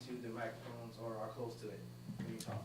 to the microphones or are close to it when you talk.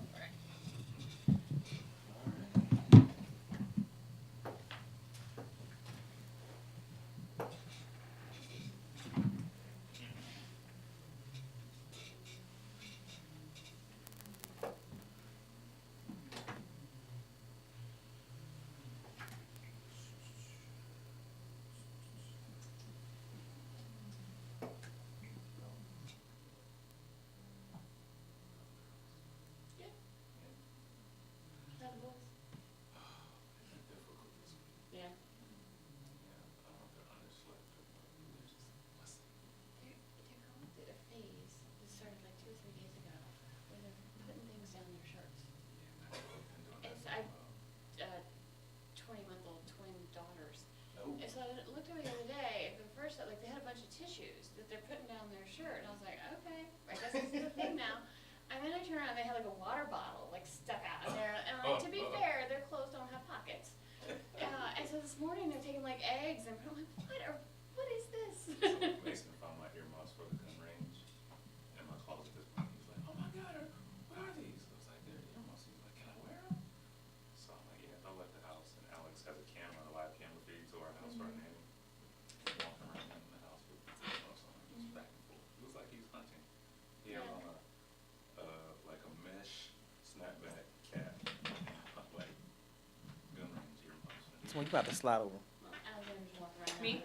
So you about to slide over. Alexander's walking around me?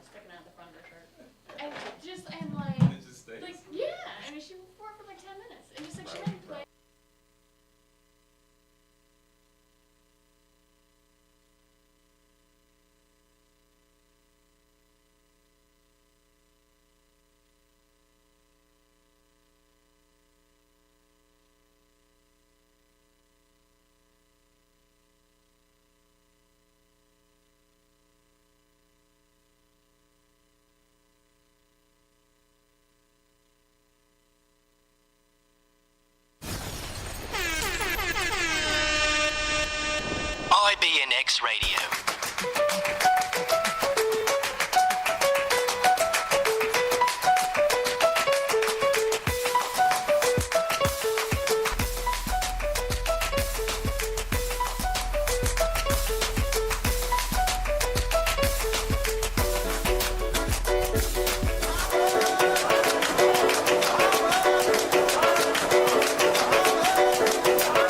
Sticking out the front of her shirt. And And it just stays. yeah, I mean, she wore it for like 10 minutes. And just like, she didn't play. IBNX Radio.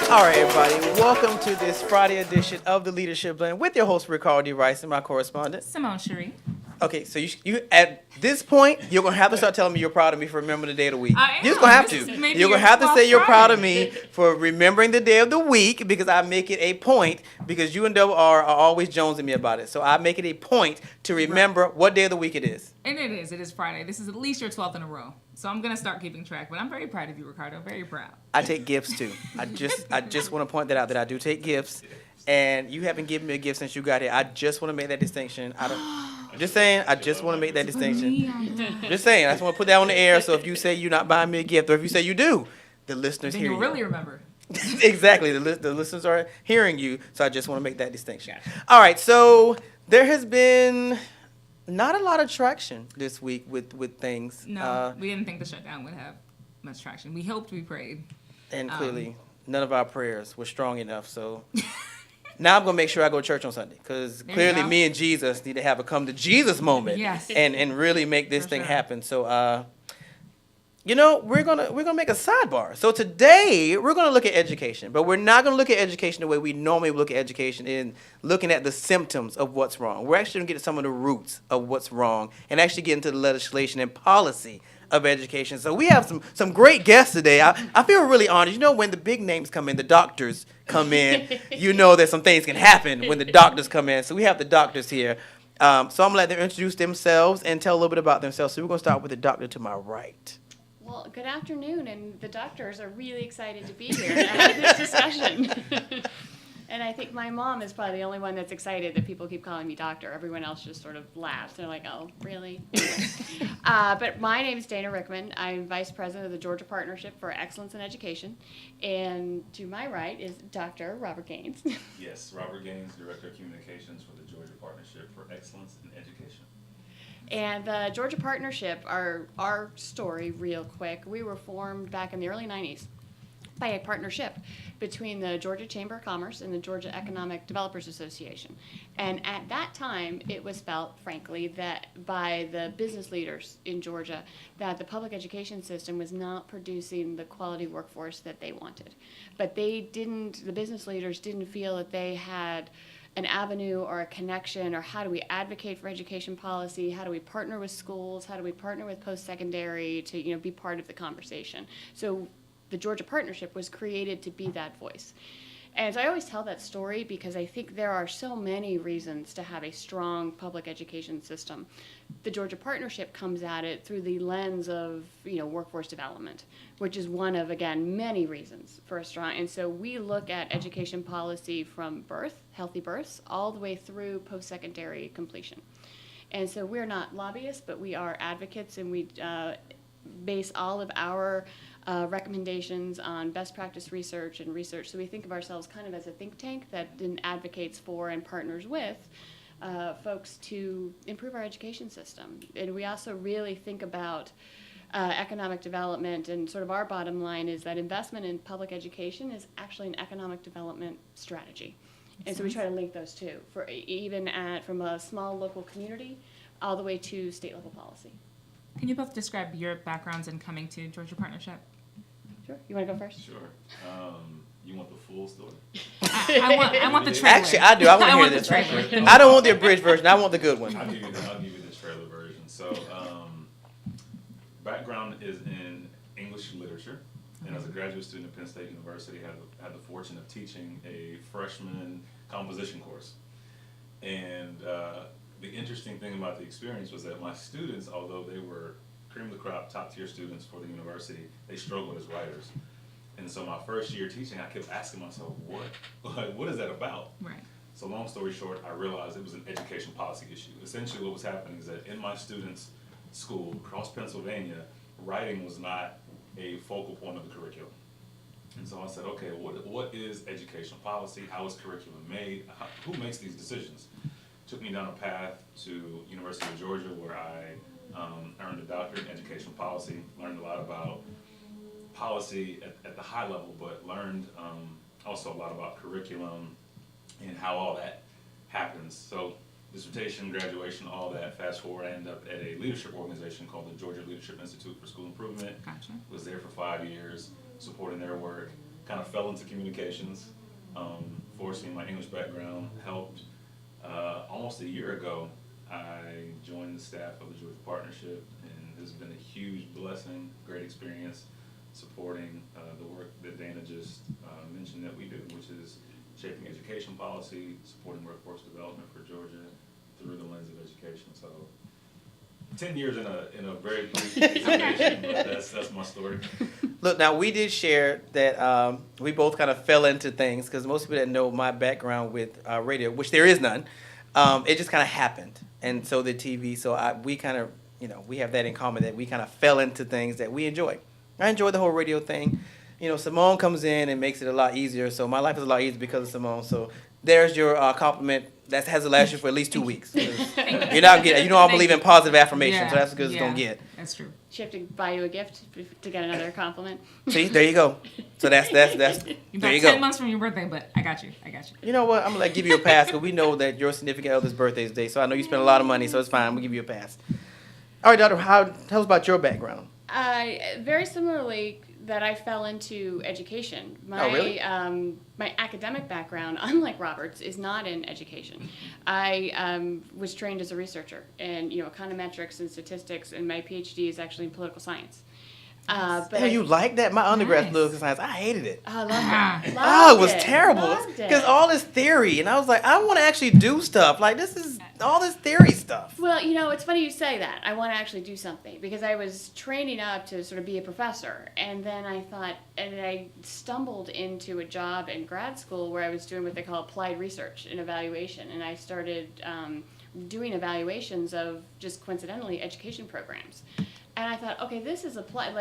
All right, everybody. Welcome to this Friday edition of the Leadership Blend with your host, Ricardo D. Rice, and my correspondent, Simone Cherie. Okay, so you at this point, you're going to have to start telling me you're proud of me for remembering the day of the week. I am. You're just going to have This to. is maybe You're going to your have to 12th say you're proud of Friday. me for remembering the day of the week because I make it a point because you and WR are always jonesing me about it. So I make it a point to remember what day of the week it is. And it is. It is Friday. This is at least your 12th in a row. So I'm going to start keeping track. But I'm very proud of you, Ricardo. Very proud. I take gifts too. I just want to point that out that I do take gifts, and you haven't given me a gift since you got here. I just want to make that distinction. I'm just saying. I just want to make that distinction. Just saying. I just want to put that on the air. So if you say you're not buying me a gift, or if you say you do, the listeners Then hear you'll you. really remember. Exactly. The listeners are hearing you. So I just want to make that distinction. All right. So there has been not a lot of traction this week with things. No, we didn't think the shutdown would have much traction. We hoped, we prayed. And clearly, none of our prayers were strong enough. So now I'm going to make sure I go to church on Sunday. Because There you clearly go. me and Jesus need to have a come to Jesus moment. Yes. And really make this For thing sure. happen. So, we're gonna make a sidebar. So today, we're going to look at education. But we're not going to look at education the way we normally look at education in looking at the symptoms of what's wrong. We're actually going to get to some of the roots of what's wrong and actually get into the legislation and policy of education. So we have some great guests today. I feel really honored. You know, when the big names come in, the doctors come in, you know that some things can happen when the doctors come in. So we have the doctors here. So I'm going to let them introduce themselves and tell a little bit about themselves. So we're going to start with the doctor to my right. Well, good afternoon, and the doctors are really excited to be here and have this discussion. And I think my mom is probably the only one that's excited that people keep calling me doctor. Everyone else just sort of laughs. They're like, oh, really? Anyway. But my name is Dana Rickman. I'm vice president of the Georgia Partnership for Excellence in Education. And to my right is Dr. Robert Gaines. Yes, Robert Gaines, Director of Communications for the Georgia Partnership for Excellence in Education. And the Georgia Partnership, our story, real quick, we were formed back in the early 90s by a partnership between the Georgia Chamber of Commerce and the Georgia Economic Developers Association. And at that time, it was felt, frankly, that by the business leaders in Georgia, that the public education system was not producing the quality workforce that they wanted. But the business leaders didn't feel that they had an avenue or a connection, or how do we advocate for education policy, how do we partner with schools, how do we partner with post-secondary to be part of the conversation. So the Georgia Partnership was created to be that voice. And so I always tell that story because I think there are so many reasons to have a strong public education system. The Georgia Partnership comes at it through the lens of workforce development, which is one of, again, many reasons for a strong. And so we look at education policy from birth, healthy births, all the way through post-secondary completion. And so we're not lobbyists, but we are advocates, and we base all of our recommendations on best practice research and research. So we think of ourselves kind of as a think tank that then advocates for and partners with folks to improve our education system. And we also really think about economic development, and sort of our bottom line is that investment in public education is actually an economic development strategy. And so we try to link those two, for even from a small local community all the way to state level policy. Can you both describe your backgrounds in coming to Georgia Partnership? Sure. You want to go first? Sure. You want the full story? I want the trailer. Actually, I do. I want to hear the this. trailer. I don't want the abridged version. I want the good one. I'll give you the trailer version. So, background is in English literature, and as a graduate student at Penn State University, I had the fortune of teaching a freshman composition course. And the interesting thing about the experience was that my students, although they were cream of the crop, top tier students for the university, they struggled as writers. And so my first year teaching, I kept asking myself, what is that about? Right. So long story short, I realized it was an education policy issue. Essentially what was happening is that in my students' school across Pennsylvania, writing was not a focal point of the curriculum. And so I said, okay, what is education policy? How is curriculum made? Who makes these decisions? Took me down a path to University of Georgia, where I earned a doctorate in education policy, learned a lot about policy at the high level, but learned also a lot about curriculum and how all that happens. So dissertation, graduation, all that, fast forward, I ended up at a leadership organization called the Georgia Leadership Institute for School Improvement. Gotcha. Was there for 5 years, supporting their work, kind of fell into communications, fortunately my English background helped. Almost a year ago, I joined the staff of the Georgia Partnership, and it's been a huge blessing, great experience, supporting the work that Dana just mentioned that we do, which is shaping education policy, supporting workforce development for Georgia through the lens of education. So 10 years in a very brief presentation, but that's my story. Look, now we did share that we both kind of fell into things, because most people that know my background with radio, which there is none, it just kind of happened. And so the TV, so we kind of, we have that in common, that we kind of fell into things that we enjoy. I enjoy the whole radio thing. Simone comes in and makes it a lot easier. So my life is a lot easier because of Simone. So there's your compliment. That has to last you for at least 2 weeks. You're not getting. I believe in positive affirmation, so that's as good as it's gonna get. That's true. She have to buy you a gift to get another compliment. See, there you go. So that's You're there about you 10 go. months from your birthday, but I got you. You know what? I'm gonna give you a pass, because we know that your significant other's birthday is today. So I know you spend a lot of money, so it's fine. We'll give you a pass. All right, Doctor. Tell us about your background. Very similarly, that I fell into education. Oh, really? My academic background, unlike Robert's, is not in education. I was trained as a researcher in econometrics and statistics, and my PhD is actually in political science. But You like that? My undergrad Nice. political science, I hated it. I loved it. Oh, it was Loved terrible. Loved it. Because all this theory, and I was like, I want to actually do stuff. Like, this is all this theory stuff. Well, it's funny you say that. I want to actually do something, because I was training up to sort of be a professor, and then I stumbled into a job in grad school where I was doing what they call applied research and evaluation, and I started doing evaluations of, just coincidentally, education programs. And I thought, okay, this is applied,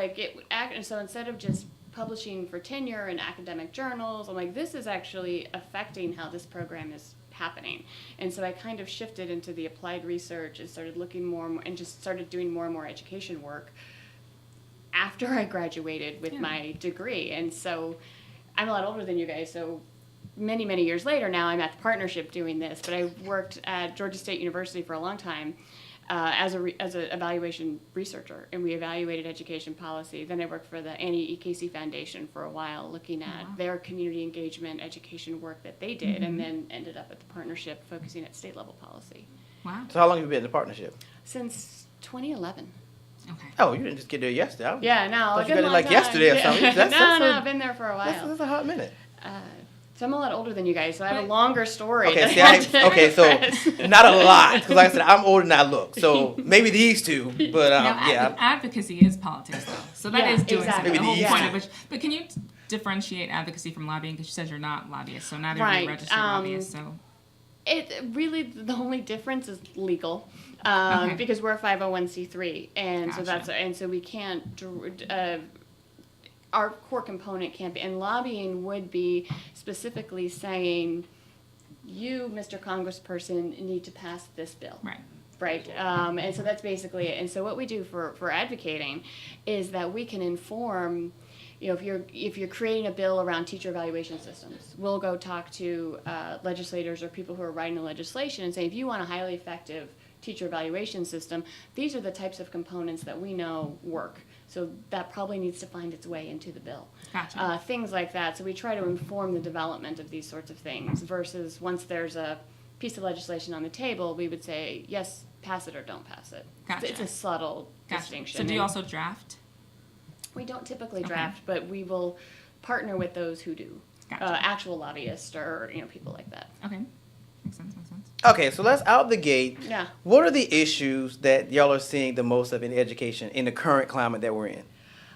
and so instead of just publishing for tenure in academic journals, I'm like, this is actually affecting how this program is happening. And so I kind of shifted into the applied research and started looking more and more, and just started doing more and more education work after I graduated with my degree. And so I'm a lot older than you guys, so many, many years later now I'm at the partnership doing this, but I worked at Georgia State University for a long time as an evaluation researcher, and we evaluated education policy. Then I worked for the Annie E. Casey Foundation for a while, looking at their community engagement education work that they did, and then ended up at the partnership focusing at state level policy. Wow. So how long have you been in the partnership? Since 2011. Okay. Oh, you didn't just get there yesterday. Yeah, no, Thought a you good got it long like time. yesterday or something. That's I've been there for a That's while. a hot minute. So I'm a lot older than you guys, so I have a longer story. Okay, that see, I have to so not a lot, because like I said, I'm older than I look. So maybe these two, but Now, yeah. advocacy is politics, though. So that Yeah, is doing exactly. something. The whole Maybe point the of which, but can you differentiate advocacy from lobbying? Because you said you're not lobbyists, so neither are Right, you registered lobbyists. So It really, the only difference is legal, Okay. because we're a 501c3, and so Gotcha. so we can't. Our core component can't be, and lobbying would be specifically saying, you, Mr. Congressperson, need to pass this bill. right. Right, and so that's basically it. And so what we do for advocating is that we can inform, you know, if you're creating a bill around teacher evaluation systems, we'll go talk to legislators or people who are writing the legislation and say, if you want a highly effective teacher evaluation system, these are the types of components that we know work. So that probably needs to find its way into the bill. Gotcha. Things like that. So we try to inform the development of these sorts of things versus once there's a piece of legislation on the table, we would say, yes, pass it or don't pass it. Gotcha. It's a subtle Gotcha. distinction. So do you And also draft? we don't typically Okay. draft, but we will partner with those who do. Gotcha. Actual lobbyists or people like that. Okay. Makes sense. Makes sense. Okay, so let's out the gate. Yeah. What are the issues that y'all are seeing the most of in education in the current climate that we're in?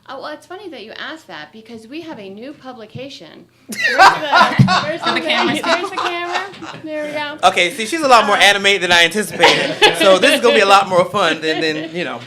Well, it's funny that you asked that because we have a new publication. Where's the camera? There's the camera. There we go. Okay, see, she's a lot more animated than I anticipated. So this is gonna be a lot more fun than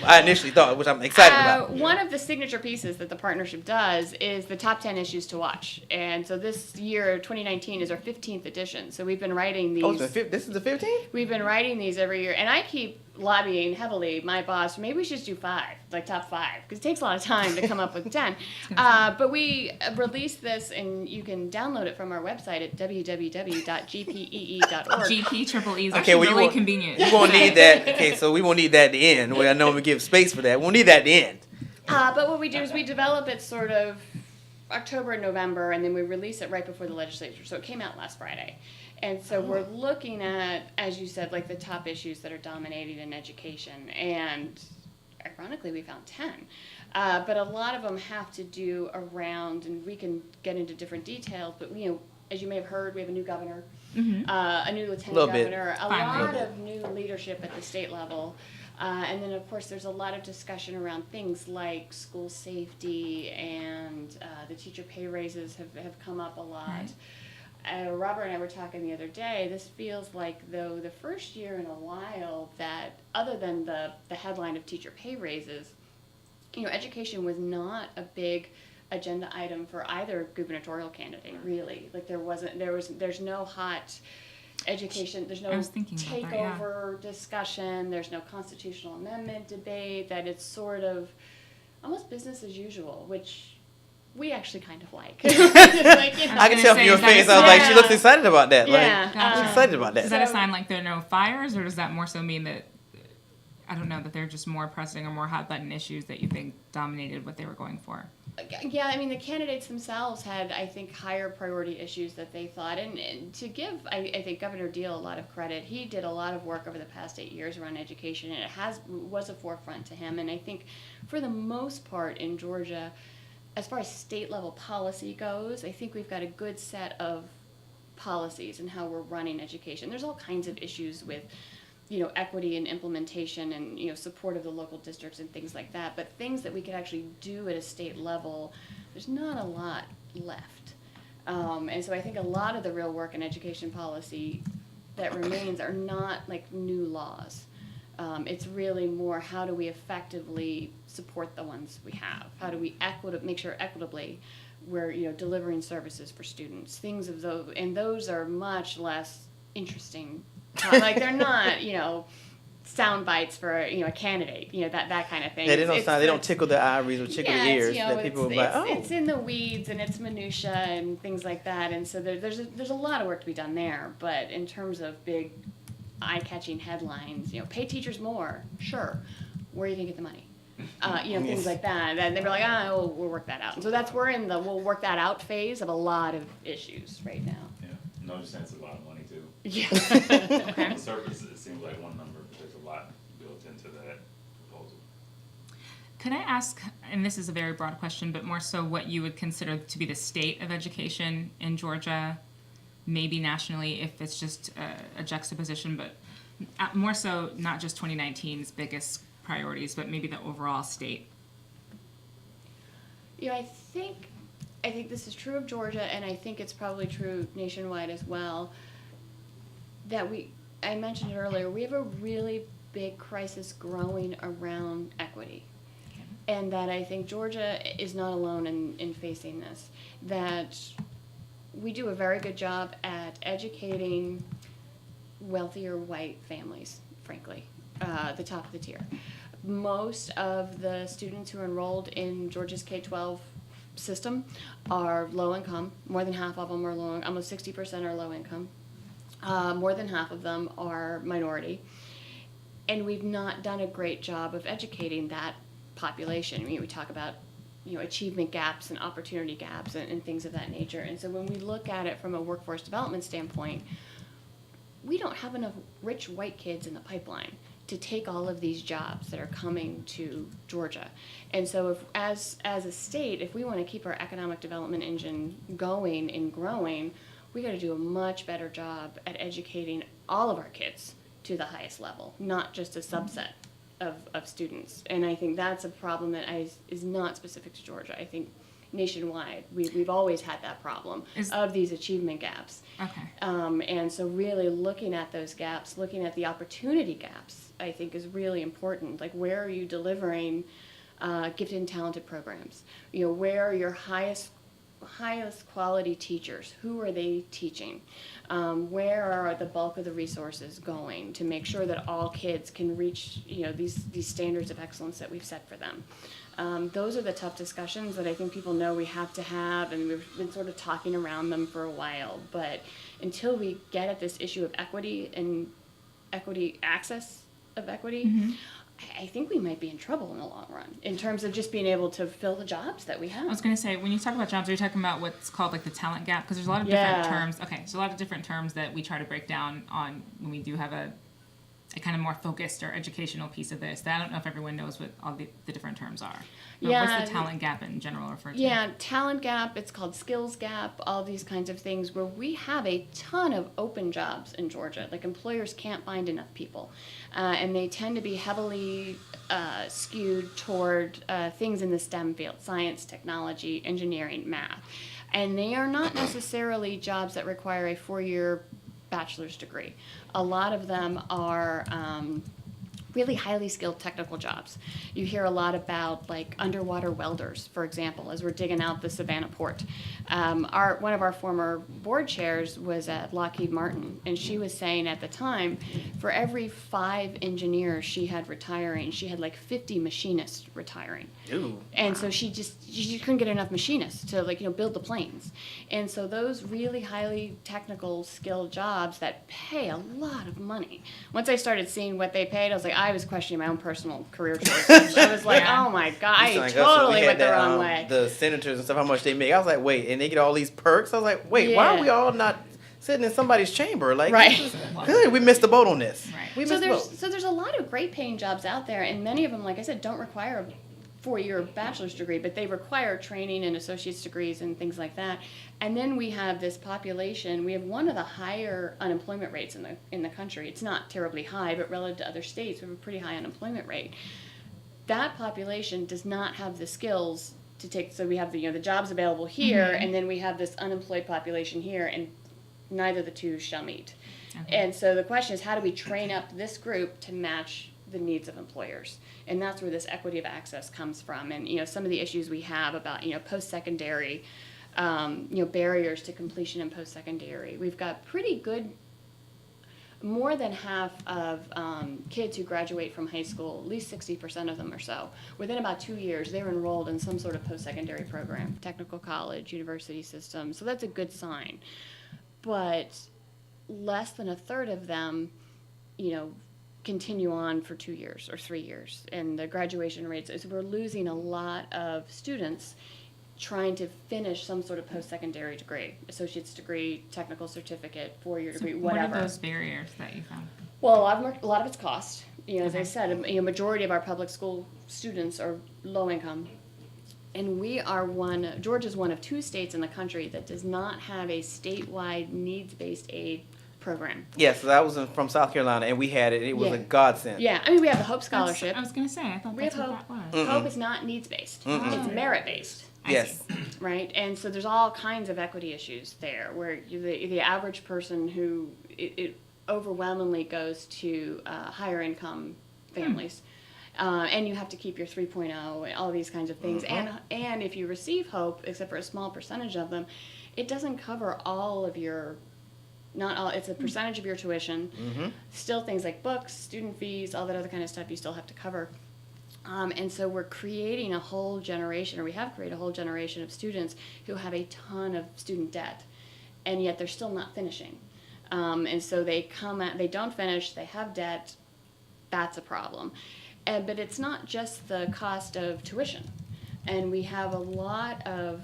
I initially thought, which I'm excited about. One of the signature pieces that the partnership does is the top 10 issues to watch. And so this year, 2019, is our 15th edition. So we've been writing these. Oh, this is the 15th? We've been writing these every year. And I keep lobbying heavily my boss, maybe we should just do 5, like top 5, because it takes a lot of time to come up with 10. But we released this, and you can download it from our website at www.gpee.org. GP triple E is Okay, actually well, really convenient. We won't need that. Okay, so we won't need that at the end. Well, I know we give space for that. We'll need that at the end. But what we do is we develop it sort of October and November, and then we release it right before the legislature. So it came out last Friday. And so we're looking at, as you said, like the top issues that are dominating in education. And ironically, we found 10. But a lot of them have to do around, and we can get into different details, but as you may have heard, we have a new governor, a new lieutenant Little bit. governor, a Finally. lot of new leadership at the state level. And then, of course, there's a lot of discussion around things like school safety, and the teacher pay raises have come up a lot. Right. Robert and I were talking the other day, this feels like, though, the first year in a while that, other than the headline of teacher pay raises, education was not a big agenda item for either gubernatorial candidate, really. Like, there's no hot education, there's no I was thinking about that, yeah. takeover discussion, there's no constitutional amendment debate, that it's sort of almost business as usual, which we actually kind of like. Like, I can tell from your is that face. a I was like, she sign? looks excited about that. Yeah, Like, Gotcha. she's excited about Is that. that a sign like there are no fires, or does that more so mean that, I don't know, that they're just more pressing or more hot button issues that you think dominated what they were going for? Yeah, I mean, the candidates themselves had, I think, higher priority issues that they thought. And to give, I think, Governor Deal a lot of credit, he did a lot of work over the past 8 years around education, and it was a forefront to him. And I think, for the most part in Georgia, as far as state level policy goes, I think we've got a good set of policies and how we're running education. There's all kinds of issues with equity and implementation and, support of the local districts and things like that. But things that we could actually do at a state level, there's not a lot left. And so I think a lot of the real work in education policy that remains are not like new laws. It's really more, how do we effectively support the ones we have? How do we make sure equitably we're delivering services for students? Things of those, and those are much less interesting. Like they're not, sound bites for a candidate, that kind of thing. Yeah, they don't tickle the ivories or tickle the ears that people are like, oh. It's in the weeds and it's minutia and things like that, and so there's a lot of work to be done there. But in terms of big, eye-catching headlines, pay teachers more, sure. Where are you gonna get the money? Things like that. And they were like, we'll work that out. And so we're in the we'll work that out phase of a lot of issues right now. Yeah, no, just saying it's a lot of money too. Yeah. Okay. On the surface, it seems like one number, but there's a lot built into that proposal. Could I ask, and this is a very broad question, but more so what you would consider to be the state of education in Georgia, maybe nationally if it's just a juxtaposition, but more so not just 2019's biggest priorities, but maybe the overall state? I think this is true of Georgia, and I think it's probably true nationwide as well, that I mentioned it earlier, we have a really big crisis growing around equity. And that I think Georgia is not alone in facing this. That we do a very good job at educating wealthier white families, frankly, the top of the tier. Most of the students who are enrolled in Georgia's K-12 system are low income. More than half of them are low, almost 60% are low income. More than half of them are minority. And we've not done a great job of educating that population. We talk about achievement gaps and opportunity gaps and things of that nature. And so when we look at it from a workforce development standpoint, we don't have enough rich white kids in the pipeline to take all of these jobs that are coming to Georgia. And so as a state, if we want to keep our economic development engine going and growing, we got to do a much better job at educating all of our kids to the highest level, not just a subset of students. And I think that's a problem that is not specific to Georgia. I think nationwide, we've always had that problem of these achievement gaps. Okay. And so really looking at those gaps, looking at the opportunity gaps, I think is really important. Like, where are you delivering gifted and talented programs? Where are your highest quality teachers? Who are they teaching? Where are the bulk of the resources going to make sure that all kids can reach these standards of excellence that we've set for them? Those are the tough discussions that I think people know we have to have, and we've been sort of talking around them for a while. But until we get at this issue of equity and access of equity, mm-hmm. I think we might be in trouble in the long run in terms of just being able to fill the jobs that we have. I was going to say, when you talk about jobs, are you talking about what's called like the talent gap? Because there's a lot of different terms. Okay, so a lot of different terms that we try to break down on when we do have a kind of more focused or educational piece of this. That I don't know if everyone knows what all the different terms are. But what's the talent gap in general referred to? Yeah, talent gap, it's called skills gap, all these kinds of things where we have a ton of open jobs in Georgia. Like, employers can't find enough people. And they tend to be heavily skewed toward things in the STEM field: science, technology, engineering, math. And they are not necessarily jobs that require a 4-year bachelor's degree. A lot of them are really highly skilled technical jobs. You hear a lot about, like, underwater welders, for example, as we're digging out the Savannah port. One of our former board chairs was at Lockheed Martin, and she was saying at the time, for every 5 engineers she had retiring, she had like 50 machinists retiring. Ooh. And so she couldn't get enough machinists to build the planes. And so those really highly technical skilled jobs that pay a lot of money. Once I started seeing what they paid, I was questioning my own personal career choices. I was like, oh my God, I totally went the wrong way. The senators and stuff, how much they make. I was like, wait, and they get all these perks? I was like, wait, why are we all not sitting in somebody's chamber? Like, right. We missed the boat on this. Right. So there's a lot of great paying jobs out there, and many of them, like I said, don't require a 4-year bachelor's degree, but they require training and associate's degrees and things like that. And then we have this population. We have one of the higher unemployment rates in the country. It's not terribly high, but relative to other states, we have a pretty high unemployment rate. That population does not have the skills to take. So we have the jobs available here, mm-hmm. and then we have this unemployed population here, and neither of the two shall meet. Okay. And so the question is, how do we train up this group to match the needs of employers? And that's where this equity of access comes from. And some of the issues we have about post-secondary, barriers to completion in post-secondary. We've got pretty good more than half of kids who graduate from high school, at least 60% of them or so, within about 2 years, they're enrolled in some sort of post-secondary program, technical college, university system. So that's a good sign. But less than a third of them, continue on for 2 years or 3 years. And the graduation rates, so we're losing a lot of students trying to finish some sort of post-secondary degree, associate's degree, technical certificate, 4-year degree, whatever. What are those barriers that you found? Well, a lot of it's cost. As I Okay. said, a majority of our public school students are low income. And Georgia's one of 2 states in the country that does not have a statewide needs-based aid program. Yes, I was from South Carolina, and we had it. It was Yeah. a godsend. Yeah, we have the Hope Scholarship. I was going to say, I thought We that's have what Hope. that was. Hope is not needs-based. It's merit-based. I Yes. see. Right, and so there's all kinds of equity issues there, where the average person who it overwhelmingly goes to higher income families, and you have to keep your 3.0 and all these kinds of things. And if you receive Hope, except for a small percentage of them, it doesn't cover all of your. Not all. It's a percentage of your tuition. Still, things like books, student fees, all that other kind of stuff you still have to cover. And so we're creating a whole generation, or we have created a whole generation of students who have a ton of student debt, and yet they're still not finishing. And so they don't finish, they have debt. That's a problem. But it's not just the cost of tuition. And we have a lot of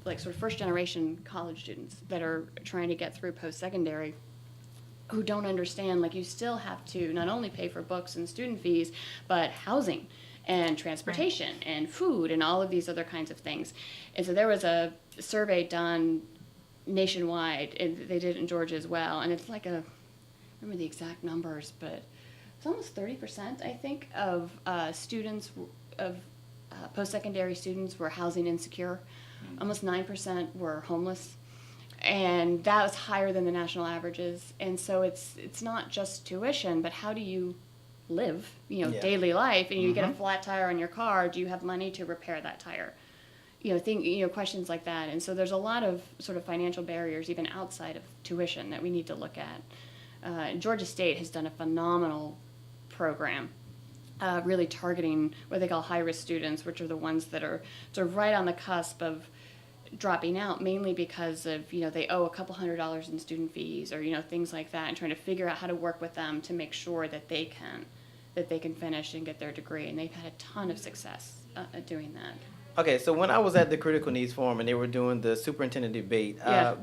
sort of first generation college students that are trying to get through post-secondary who don't understand, you still have to not only pay for books and student fees, but housing and transportation and food and all of these other kinds of things. And so there was a survey done nationwide, and they did it in Georgia as well, and it's I remember the exact numbers, but it's almost 30%, I think, of students, of post-secondary students were housing insecure. Almost 9% were homeless. And that was higher than the national averages. And so it's not just tuition, but how do you live, daily life? And you get a flat tire on your car, do you have money to repair that tire? Questions like that. And so there's a lot of sort of financial barriers even outside of tuition that we need to look at. Georgia State has done a phenomenal program really targeting what they call high-risk students, which are the ones that are sort of right on the cusp of dropping out, mainly because of they owe a couple $100s in student fees or things like that, and trying to figure out how to work with them to make sure that they can finish and get their degree. And they've had a ton of success at doing that. Okay, so when I was at the Critical Needs Forum and they were doing the superintendent debate,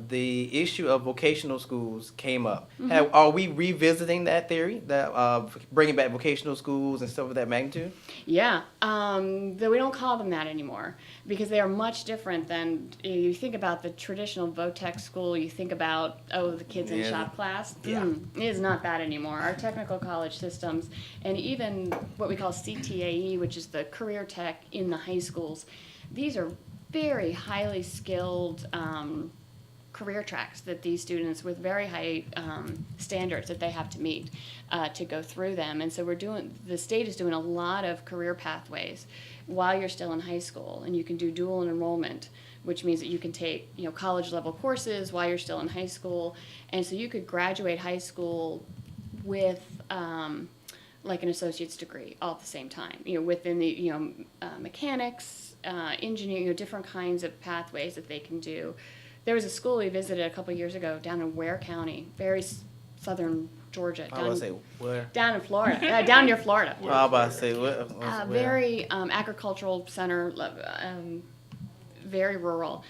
the issue of vocational schools came up. Are we revisiting that theory, that bringing back vocational schools and stuff of that magnitude? Yeah, though we don't call them that anymore because they are much different than you think about the traditional VOTEC school. You think about the kids in shop class. Yeah. It is not that anymore. Our technical college systems and even what we call CTAE, which is the career tech in the high schools. These are very highly skilled career tracks that these students with very high standards that they have to meet to go through them. And so the state is doing a lot of career pathways while you're still in high school, and you can do dual enrollment, which means that you can take college level courses while you're still in high school. And so you could graduate high school with an associate's degree all at the same time, within the mechanics, engineering, different kinds of pathways that they can do. There was a school we visited a couple years ago down in Ware County, very southern Georgia. I was about to say, where? Down in Florida, down near Florida. I was about to say, where? Very agricultural center, very rural.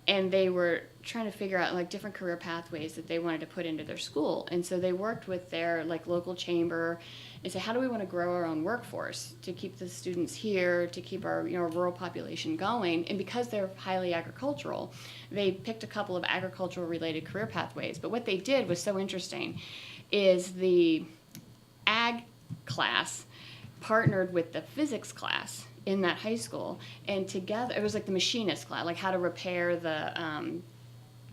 And they were trying to figure out different career pathways that they wanted to put into their school. And so they worked with their local chamber and say, how do we want to grow our own workforce to keep the students here, to keep our rural population going? And because they're highly agricultural, they picked a couple of agricultural related career pathways. But what they did was so interesting is the ag class partnered with the physics class in that high school, and together it was the machinist class, how to repair the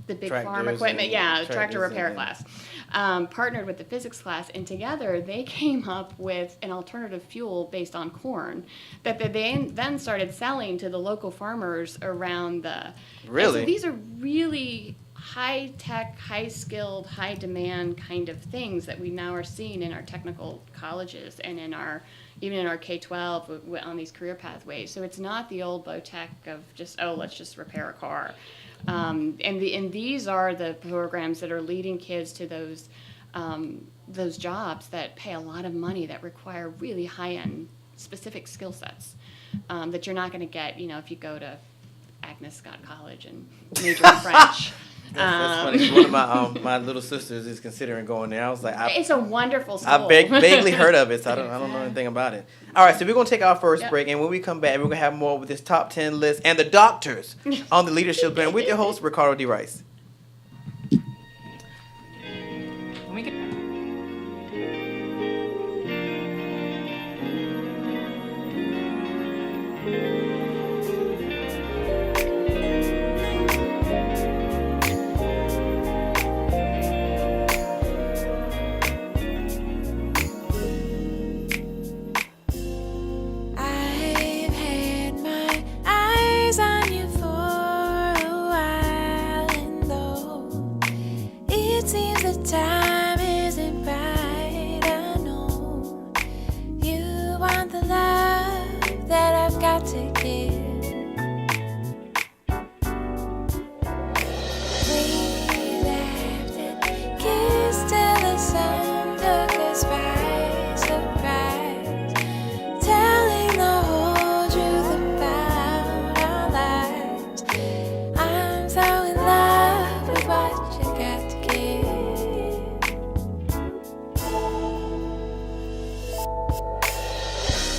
big farm equipment, tractor repair class. Partnered with the physics class, and together they came up with an alternative fuel based on corn that they then started selling to the local farmers around the. Really? So these are really high-tech, high-skilled, high-demand kind of things that we now are seeing in our technical colleges and even in our K-12 on these career pathways. So it's not the old low-tech of just, let's just repair a car. And these are the programs that are leading kids to those jobs that pay a lot of money, that require really high-end specific skill sets that you're not going to get, if you go to Agnes Scott College and major in French. That's funny. One of my little sisters is considering going there. I was like, It's a wonderful school. I vaguely heard of it, so I don't know anything about it. All right, so we're gonna take our first break, and when we come back, we're gonna have more with this top 10 list and the doctors on the Leadership Blend with your host Ricardo D. Rice. When we get I've had my eyes on you for a while, and though it seems the time isn't right, I know you want the love that I've got to give. We laughed and kissed till the sun took us by surprise, telling the whole truth about our lives. I'm so in love with what you got to give.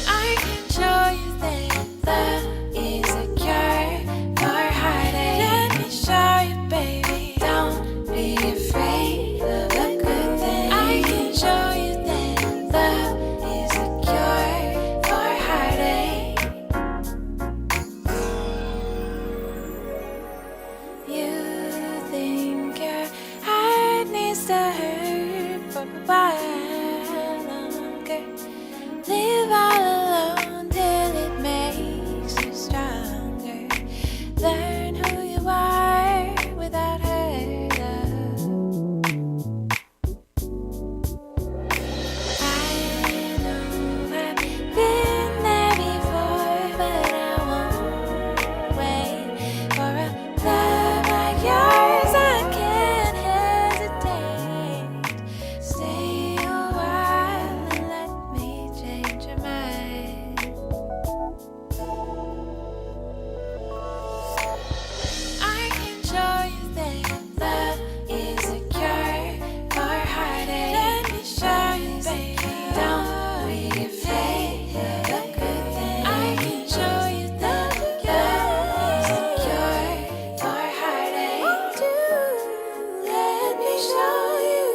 I can show you that love is a cure for heartache. Let me show you, baby. Don't be afraid of a good thing. I can show you that love is a cure for heartache. You think your heart needs to hurt for a while longer. Live all alone till it makes you stronger. Learn who you are without her love. I know I've been there before, but I won't wait for a love like yours. I can't hesitate. Stay a while and let me change your mind. I can show you that love is a cure for heartache. Let me show you, baby. Don't be afraid of a good thing. I can show you that love is a cure for heartache. Won't you let me show you?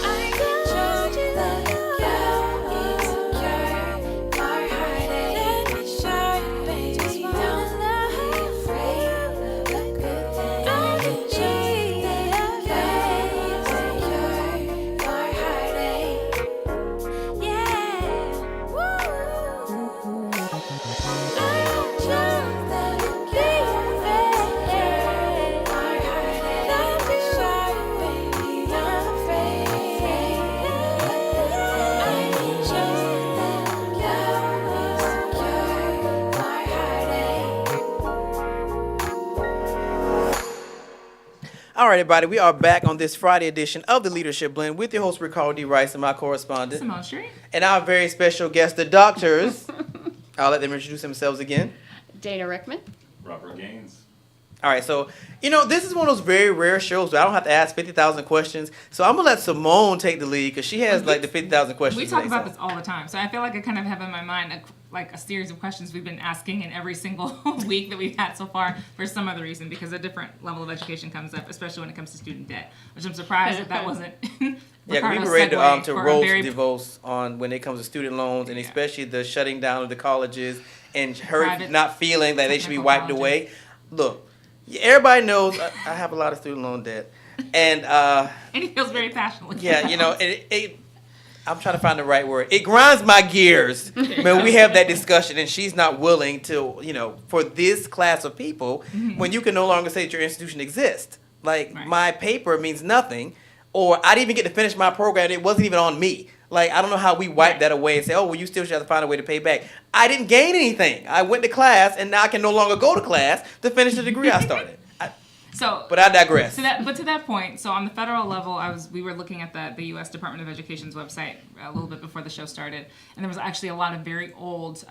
I can show you that love is a cure for heartache. Let me show you, baby. Don't be afraid of a good thing. I can show you that love is a cure for heartache. Yeah. Woo. I can show you that love is a cure for heartache. Let me show you, baby. Not afraid. I can show you that love is a cure for heartache. All right, everybody, we are back on this Friday edition of the Leadership Blend with your host Ricardo D. Rice and my correspondent Simone Street. and our very special guest, the doctors. I'll let them introduce themselves again. Dana Rickman. Robert Gaines. All right, so, this is one of those very rare shows where I don't have to ask 50,000 questions. So I'm going to let Simone take the lead because she has, the 50,000 questions. We talk today, about so. this all the time, so I feel like I kind of have in my mind a series of questions we've been asking in every single week that we've had so far for some other reason, because a different level of education comes up, especially when it comes to student debt, which I'm surprised that wasn't Yeah, 'cause we Ricardo's were ready segue to for a roast very- DeVos on when it comes to student loans and Yeah. especially the shutting down of the colleges and her Private not feeling that they should be technical wiped colleges. away. Look, everybody knows I have a lot of student loan debt, and and he feels very passionately. yeah, about it. I'm trying to find the right word. It grinds my gears when we have that discussion and she's not willing to, for this class of people, when you can no longer say that your institution exists. Like, Right. my paper means nothing, or I didn't even get to finish my program. It wasn't even on me. Like, I don't know how we wipe that away and say, oh, well, you still should have to find a way to pay back. I didn't gain anything. I went to class, and now I can no longer go to class to finish the degree I started. But I digress. To that point, so on the federal level, we were looking at the U.S. Department of Education's website a little bit before the show started, and there was actually a lot of very old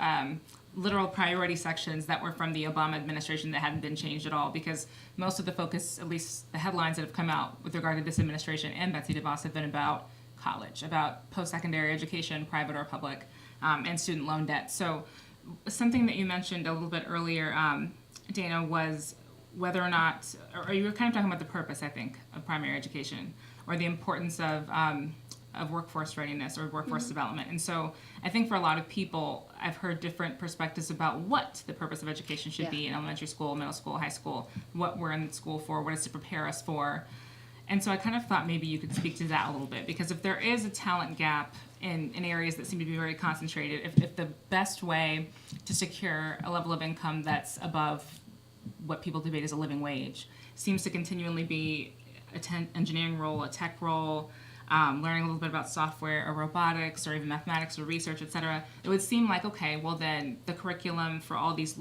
literal priority sections that were from the Obama administration that hadn't been changed at all, because most of the focus, at least the headlines that have come out with regard to this administration and Betsy DeVos, have been about college, about post-secondary education, private or public, and student loan debt. So something that you mentioned a little bit earlier, Dana, was whether or not, or you were kind of talking about the purpose, I think, of primary education, or the importance of workforce readiness or workforce development. And so I think for a lot of people, I've heard different perspectives about what the purpose of education should be in elementary school, middle school, high school, what we're in school for, what it's to prepare us for. And so I kind of thought maybe you could speak to that a little bit, because if there is a talent gap in areas that seem to be very concentrated, if the best way to secure a level of income that's above what people debate as a living wage seems to continually be an engineering role, a tech role, learning a little bit about software or robotics or even mathematics or research, et cetera, it would seem like, okay, well then the curriculum for all these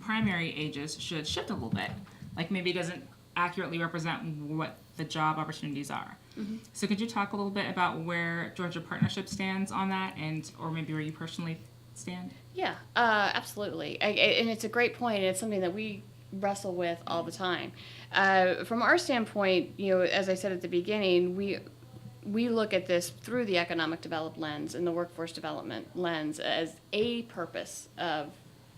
primary ages should shift a little bit. Like maybe it doesn't accurately represent what the job opportunities are. Mm-hmm. So could you talk a little bit about where Georgia Partnership stands on that, or maybe where you personally stand? Yeah, absolutely. And it's a great point. It's something that we wrestle with all the time. From our standpoint, as I said at the beginning, we look at this through the economic development lens and the workforce development lens as a purpose of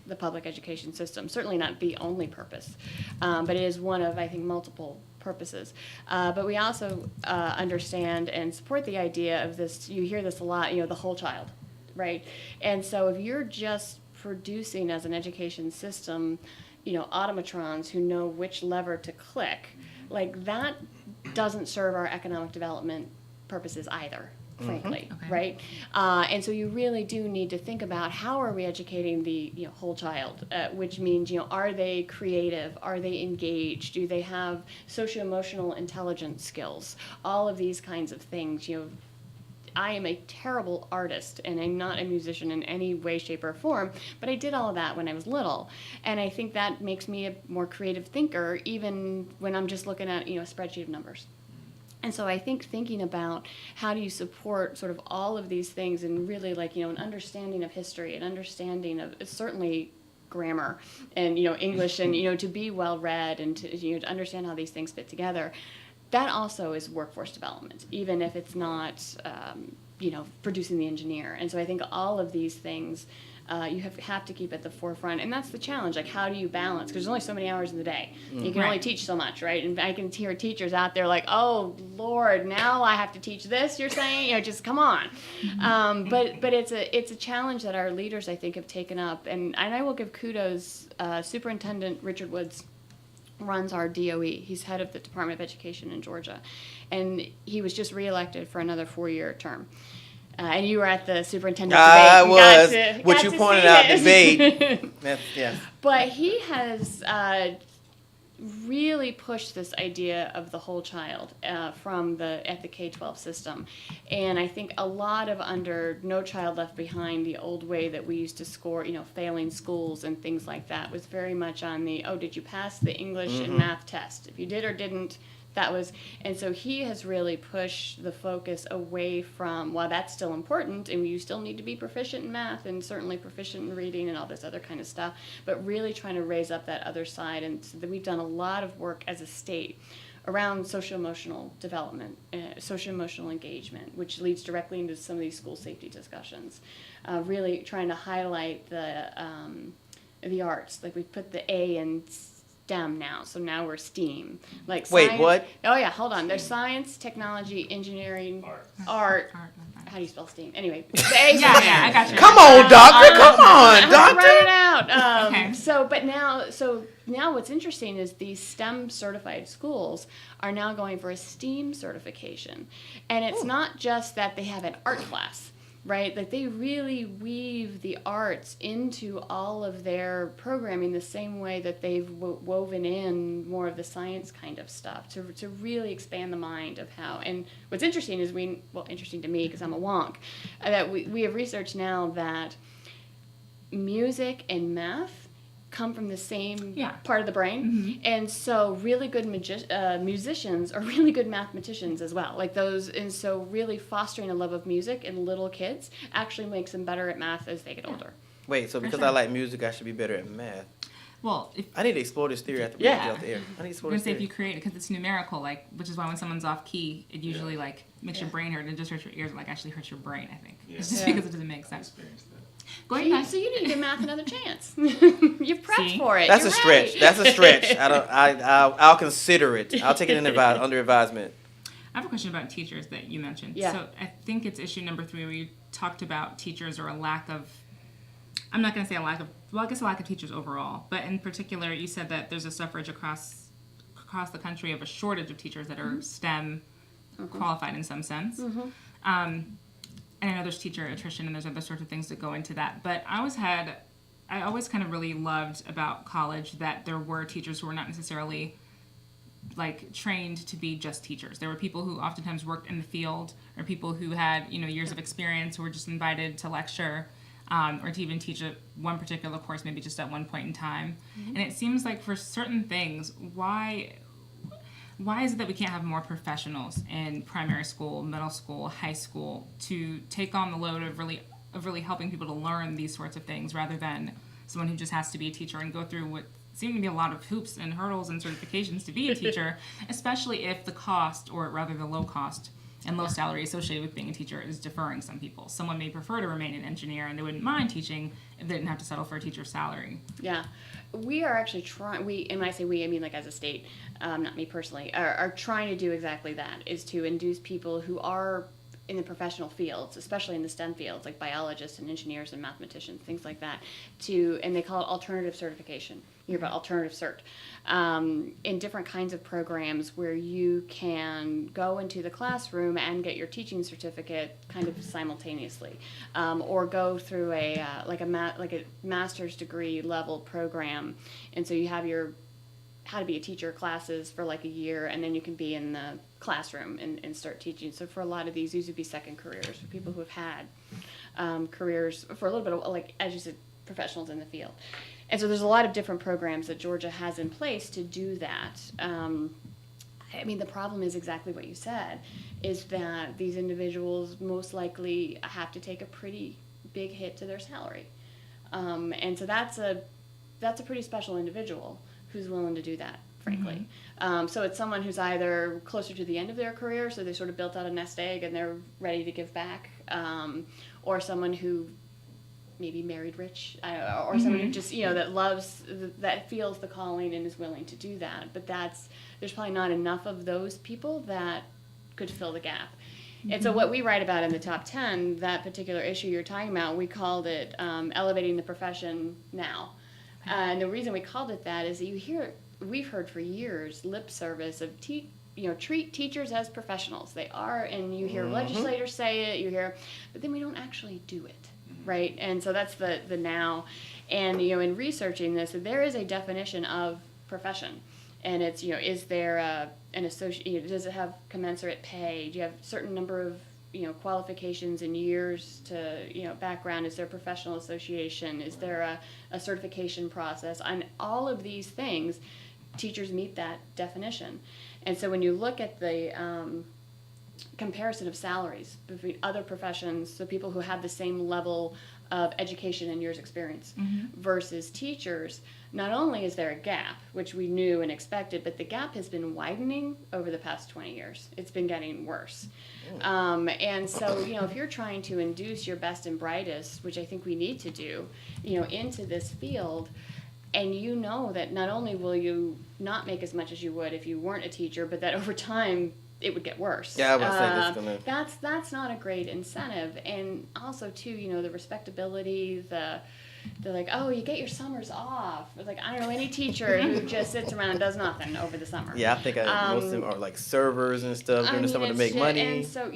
the public education system. Certainly not the only purpose, but it is one of, I think, multiple purposes. But we also understand and support the idea of this, you hear this a lot, the whole child, right? And so if you're just producing as an education system, automatrons who know which lever to click, like that doesn't serve our economic development purposes either, frankly, Okay. right? And so you really do need to think about how are we educating the whole child, which means, are they creative? Are they engaged? Do they have socio-emotional intelligence skills? All of these kinds of things, I am a terrible artist, and I'm not a musician in any way, shape, or form, but I did all of that when I was little. And I think that makes me a more creative thinker, even when I'm just looking at, a spreadsheet of numbers. And so I think thinking about how do you support sort of all of these things and really an understanding of history, an understanding of certainly grammar and, English and, to be well-read and to understand how these things fit together. That also is workforce development, even if it's not, producing the engineer. And so I think all of these things you have to keep at the forefront. And that's the challenge. Like, how do you balance? Because there's only so many hours in the day. You can only teach so much, right? And I can hear teachers out there like, oh, Lord, now I have to teach this, you're saying? Just come on. But it's a challenge that our leaders, I think, have taken up. And I will give kudos. Superintendent Richard Woods runs our DOE. He's head of the Department of Education in Georgia. And he was just reelected for another 4-year term. And you were at the superintendent debate. I was. What got you to pointed see out, it. debate. Yeah. But he has really pushed this idea of the whole child at the K-12 system. And I think a lot of under No Child Left Behind, the old way that we used to score, failing schools and things like that, was very much on the, did you pass the English and math test? If you did or didn't, and so he has really pushed the focus away from, while that's still important, and you still need to be proficient in math and certainly proficient in reading and all this other kind of stuff, but really trying to raise up that other side. And so we've done a lot of work as a state around social-emotional development, social-emotional engagement, which leads directly into some of these school safety discussions. Really trying to highlight the arts, like we put the A in STEM now, so now we're STEAM. Like Wait, science, what? Oh yeah, hold on. There's science, technology, engineering, art, how do you spell STEAM? Anyway, the A Yeah, I got you. Come on, doctor. Come on, Write doctor. it out. Okay. But now what's interesting is these STEM certified schools are now going for a STEAM certification. And it's not just that they have an art class, right? Like they really weave the arts into all of their programming the same way that they've woven in more of the science kind of stuff to really expand the mind of how. And what's interesting is interesting to me because I'm a wonk, that we have research now that music and math come from the same part of the brain, and so really good musicians are really good mathematicians as well. Like those, and so really fostering a love of music in little kids actually makes them better at math as they get older. Wait, so because sure. I like music, I should be better at math. Well, if I need to explore this theory after we Yeah. get out the air. I need to explore I'm this gonna say if theory. you create it, because it's numerical, like, which is why when someone's off key, it usually like makes your brain hurt and it just hurts your ears, like actually hurts your brain. I think it's just Yeah. because it doesn't make sense. Experienced that. Going back, So you need to give math another chance. You prepped See? for it. That's You're a stretch. right. That's a stretch. I'll consider it. I'll take it under advisement. I have a question about teachers that you mentioned. Yeah. So I think it's issue number 3 where you talked about teachers or a lack of. I'm not going to say a lack of. Well, I guess a lack of teachers overall, but in particular, you said that there's a suffrage across the country of a shortage of teachers that are STEM qualified in some sense. And I know there's teacher attrition and there's other sorts of things that go into that. But I always kind of really loved about college that there were teachers who were not necessarily like trained to be just teachers. There were people who oftentimes worked in the field, or people who had years of experience who were just invited to lecture, or to even teach one particular course, maybe just at one point in time. And it seems like for certain things, why is it that we can't have more professionals in primary school, middle school, high school to take on the load of really helping people to learn these sorts of things, rather than someone who just has to be a teacher and go through what seem to be a lot of hoops and hurdles and certifications to be a teacher, especially if the cost, or rather the low cost and low salary associated with being a teacher, is deferring some people. Someone may prefer to remain an engineer and they wouldn't mind teaching if they didn't have to settle for a teacher's salary. Yeah, we are actually trying. And when I say we, I mean like as a state, not me personally, are trying to do exactly that. Is to induce people who are in the professional fields, especially in the STEM fields, like biologists and engineers and mathematicians, things like that, and they call it alternative certification. You hear about alternative cert, in different kinds of programs where you can go into the classroom and get your teaching certificate kind of simultaneously, or go through a master's degree level program, and so you have your how to be a teacher classes for like a year, and then you can be in the classroom and start teaching. So for a lot of these would be second careers for people who have had careers for a little bit of, like, as you said, professionals in the field. And so there's a lot of different programs that Georgia has in place to do that. I mean, the problem is exactly what you said, is that these individuals most likely have to take a pretty big hit to their salary. And so that's a pretty special individual who's willing to do that, frankly. So it's someone who's either closer to the end of their career, so they sort of built out a nest egg and they're ready to give back, or someone who maybe married rich, or someone who just, that loves, that feels the calling and is willing to do that. But there's probably not enough of those people that could fill the gap. And so what we write about in the top 10, that particular issue you're talking about, we called it Elevating the Profession Now. And the reason we called it that is that we've heard for years lip service of treat teachers as professionals. They are, and you hear legislators say it, but then we don't actually do it, right? And so that's the now. And, in researching this, there is a definition of profession. And it's, is there an associate, does it have commensurate pay? Do you have a certain number of, qualifications and years to, background? Is there a professional association? Is there a certification process? On all of these things, teachers meet that definition. And so when you look at the comparison of salaries between other professions, so people who have the same level of education and years experience versus teachers, not only is there a gap, which we knew and expected, but the gap has been widening over the past 20 years. It's been getting worse. And so, if you're trying to induce your best and brightest, which I think we need to do, into this field, and that not only will you not make as much as you would if you weren't a teacher, but that over time it would get worse. Yeah, I was gonna say that's gonna. That's not a great incentive, and also too, the respectability, they're like, oh, you get your summers off. It's like, I don't know any teacher who just sits around and does nothing over the summer. Yeah, I think most of them are like servers and stuff during the summer to it's make money. And so,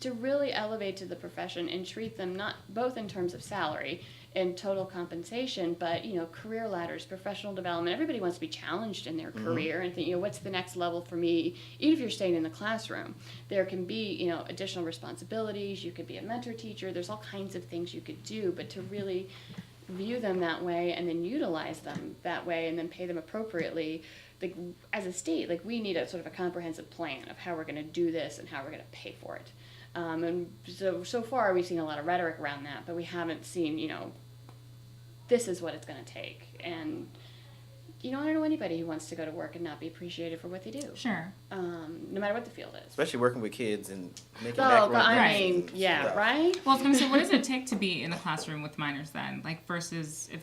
to really elevate to the profession and treat them not both in terms of salary and total compensation, but, career ladders, professional development. Everybody wants to be challenged in their career and think, what's the next level for me? Even if you're staying in the classroom, there can be, additional responsibilities. You could be a mentor teacher. There's all kinds of things you could do, but to really view them that way and then utilize them that way and then pay them appropriately, as a state, we need a sort of a comprehensive plan of how we're going to do this and how we're going to pay for it. And so far we've seen a lot of rhetoric around that, but we haven't seen, this is what it's going to take. And, I don't know anybody who wants to go to work and not be appreciated for what they do. Sure. No matter what the field is. Especially working with kids and making Oh, macaroni I and mean, stuff. yeah, right? Well, I was going to say, what does it take to be in the classroom with minors then? Versus if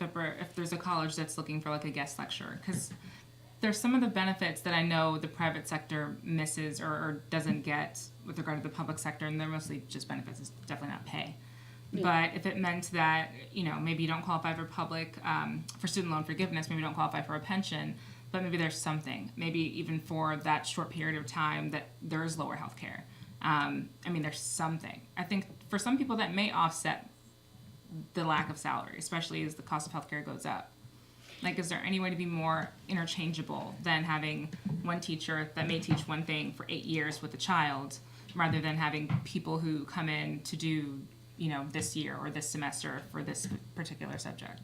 there's a college that's looking for a guest lecturer? Because there's some of the benefits that I know the private sector misses or doesn't get with regard to the public sector, and they're mostly just benefits. It's definitely not pay. But if it meant that, maybe you don't qualify for for student loan forgiveness, maybe you don't qualify for a pension, but maybe there's something, maybe even for that short period of time that there is lower health care. There's something. I think for some people that may offset the lack of salary, especially as the cost of healthcare goes up. Is there any way to be more interchangeable than having one teacher that may teach one thing for 8 years with a child, rather than having people who come in to do, this year or this semester for this particular subject?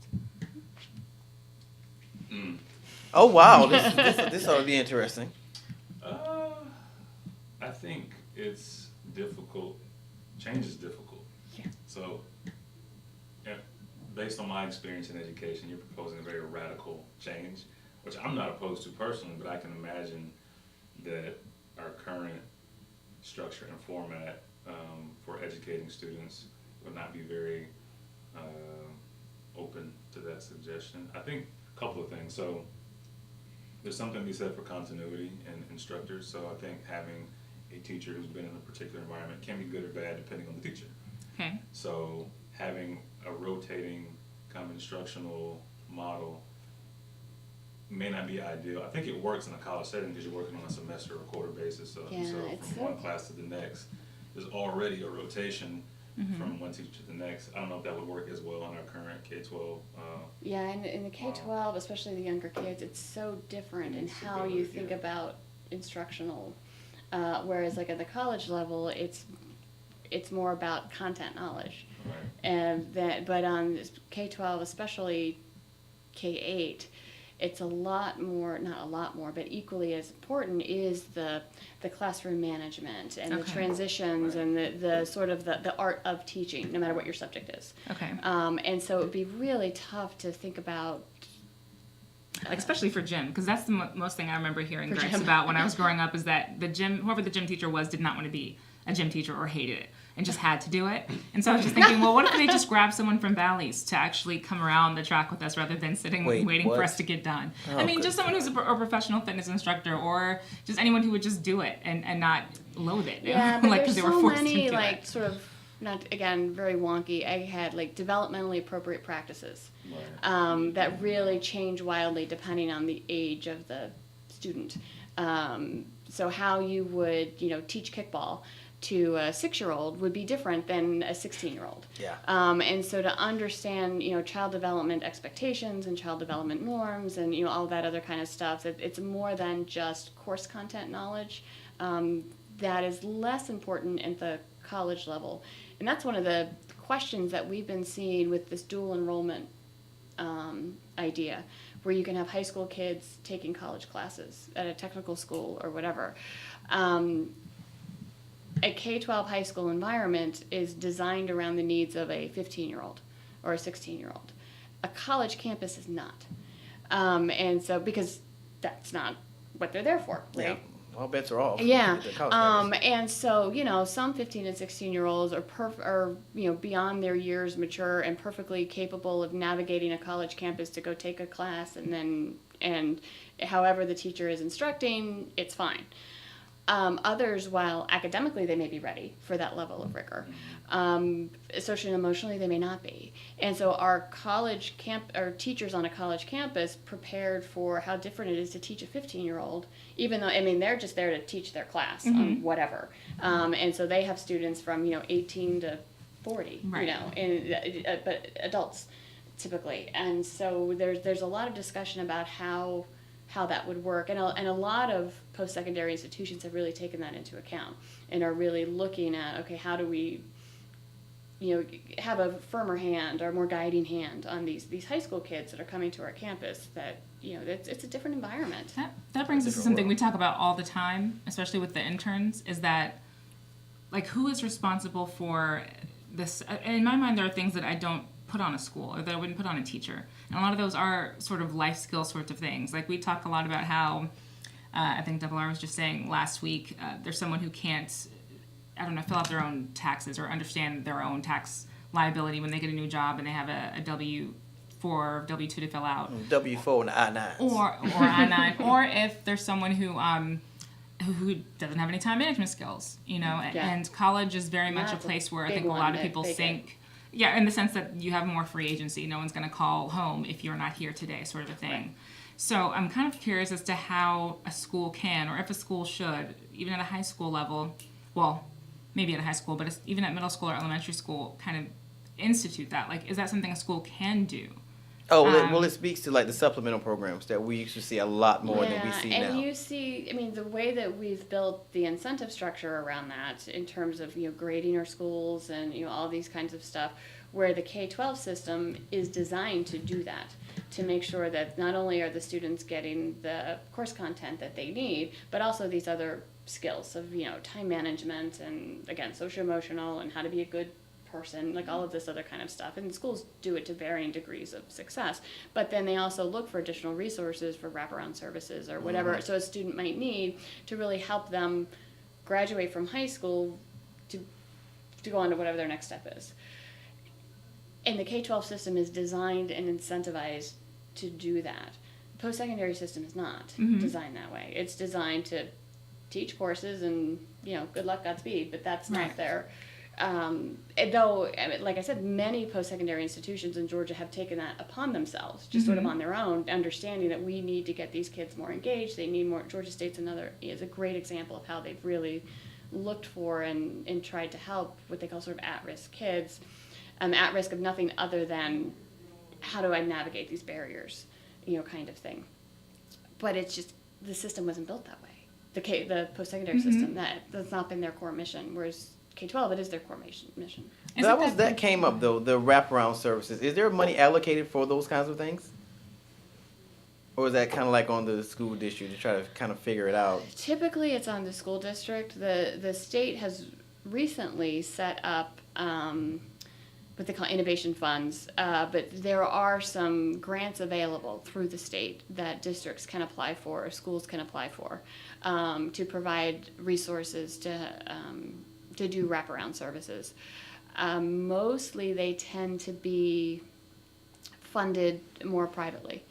Oh wow, this ought to be interesting. I think it's difficult. Change is difficult. Yeah. So, based on my experience in education, you're proposing a very radical change, which I'm not opposed to personally, but I can imagine that our current structure and format for educating students would not be very open to that suggestion. I think a couple of things. So there's something to be said for continuity in instructors. So I think having a teacher who's been in a particular environment can be good or bad depending on the teacher. Okay. So having a rotating kind of instructional model may not be ideal. I think it works in a college setting because you're working on a semester or quarter basis. So, Yeah, so it's from one class to the next, there's already a rotation from one teacher to the next. I don't know if that would work as well on our current K-12. Yeah, and in the K-12, especially the younger kids, it's so different in how you think about instructional. Whereas at the college level, it's more about content knowledge. Right. But on K-12, especially K-8, it's not a lot more, but equally as important is the classroom management and the transitions and the sort of the art of teaching, no matter what your subject is. Okay. And so it would be really tough to think about. Especially for gym, because that's the most thing I remember hearing For gripes gym. about when I was growing up, is that whoever the gym teacher was, did not want to be a gym teacher or hated it and just had to do it. And so I was just thinking, well, what if they just grab someone from Bally's to actually come around the track with us rather than sitting waiting what? for us to get done? Oh, just someone who's a professional fitness instructor, or just anyone who would just do it and not loathe it. Yeah, but because there's they were so forced many into it. sort of, not again very wonky, egghead, developmentally appropriate practices Right. that really change wildly depending on the age of the student. So how you would teach kickball to a 6-year-old would be different than a 16-year-old. Yeah. And so to understand, child development expectations and child development norms and, all that other kind of stuff, it's more than just course content knowledge. That is less important at the college level. And that's one of the questions that we've been seeing with this dual enrollment idea, where you can have high school kids taking college classes at a technical school or whatever. A K-12 high school environment is designed around the needs of a 15-year-old or a 16-year-old. A college campus is not. And so, because that's not what they're there for, right? Yeah. All bets are off. Yeah. With the college campus. And so, some 15 and 16-year-olds are beyond their years, mature, and perfectly capable of navigating a college campus to go take a class, and however the teacher is instructing, it's fine. Others, while academically they may be ready for that level of rigor, socially and emotionally they may not be. And so our teachers on a college campus prepared for how different it is to teach a 15-year-old, even though, I mean, they're just there to teach their class on whatever. And so they have students from, 18 to 40, Right. but adults typically. And so there's a lot of discussion about how that would work, and a lot of post-secondary institutions have really taken that into account and are really looking at, okay, how do we have a firmer hand or more guiding hand on these high school kids that are coming to our campus, that it's a different environment. That brings us to something we talk about all the time, especially with the interns, is that, like, who is responsible for this? In my mind, there are things that I don't put on a school or that I wouldn't put on a teacher. And a lot of those are sort of life skill sorts of things. Like, we talk a lot about how, I think Double R was just saying last week, there's someone who can't, fill out their own taxes or understand their own tax liability when they get a new job and they have a W-4 or W-2 to fill out. W-4 and I-9. Or I-9. Or if there's someone who doesn't have any time management skills, and college is very much a That's a place where I big think a one lot of that people they think, in the sense that you have more free agency. No one's going to call home if you're not here today, sort of a thing. Right. So I'm kind of curious as to how a school can, or if a school should, even at a high school level, well, maybe at a high school, but even at middle school or elementary school, kind of institute that. Like, is that something a school can do? Oh, well, it speaks to, like, the supplemental programs that we used to see a lot more than we see now. And you see, the way that we've built the incentive structure around that in terms of, grading our schools and, all these kinds of stuff, where the K-12 system is designed to do that, to make sure that not only are the students getting the course content that they need, but also these other skills of, time management and, again, socio-emotional and how to be a good person, like all of this other kind of stuff. And schools do it to varying degrees of success. But then they also look for additional resources for wraparound services or whatever so a student might need to really help them graduate from high school to go on to whatever their next step is. And the K-12 system is designed and incentivized to do that. Post-secondary system is not designed that way. It's designed to teach courses and, good luck, Godspeed, but that's not there. Though, like I said, many post-secondary institutions in Georgia have taken that upon themselves, just sort of on their own, understanding that we need to get these kids more engaged. They need more. Georgia State's is a great example of how they've really looked for and tried to help what they call sort of at-risk kids, at risk of nothing other than how do I navigate these barriers, kind of thing. But it's just, the system wasn't built that way. The post-secondary system, that's not been their core mission, whereas K-12, it is their core mission. That came up, though, the wraparound services. Is there money allocated for those kinds of things? Or is that kind of like on the school district to try to kind of figure it out? Typically, it's on the school district. The state has recently set up what they call innovation funds, but there are some grants available through the state that districts can apply for, or schools can apply for, to provide resources to do wraparound services. Mostly they tend to be funded more privately.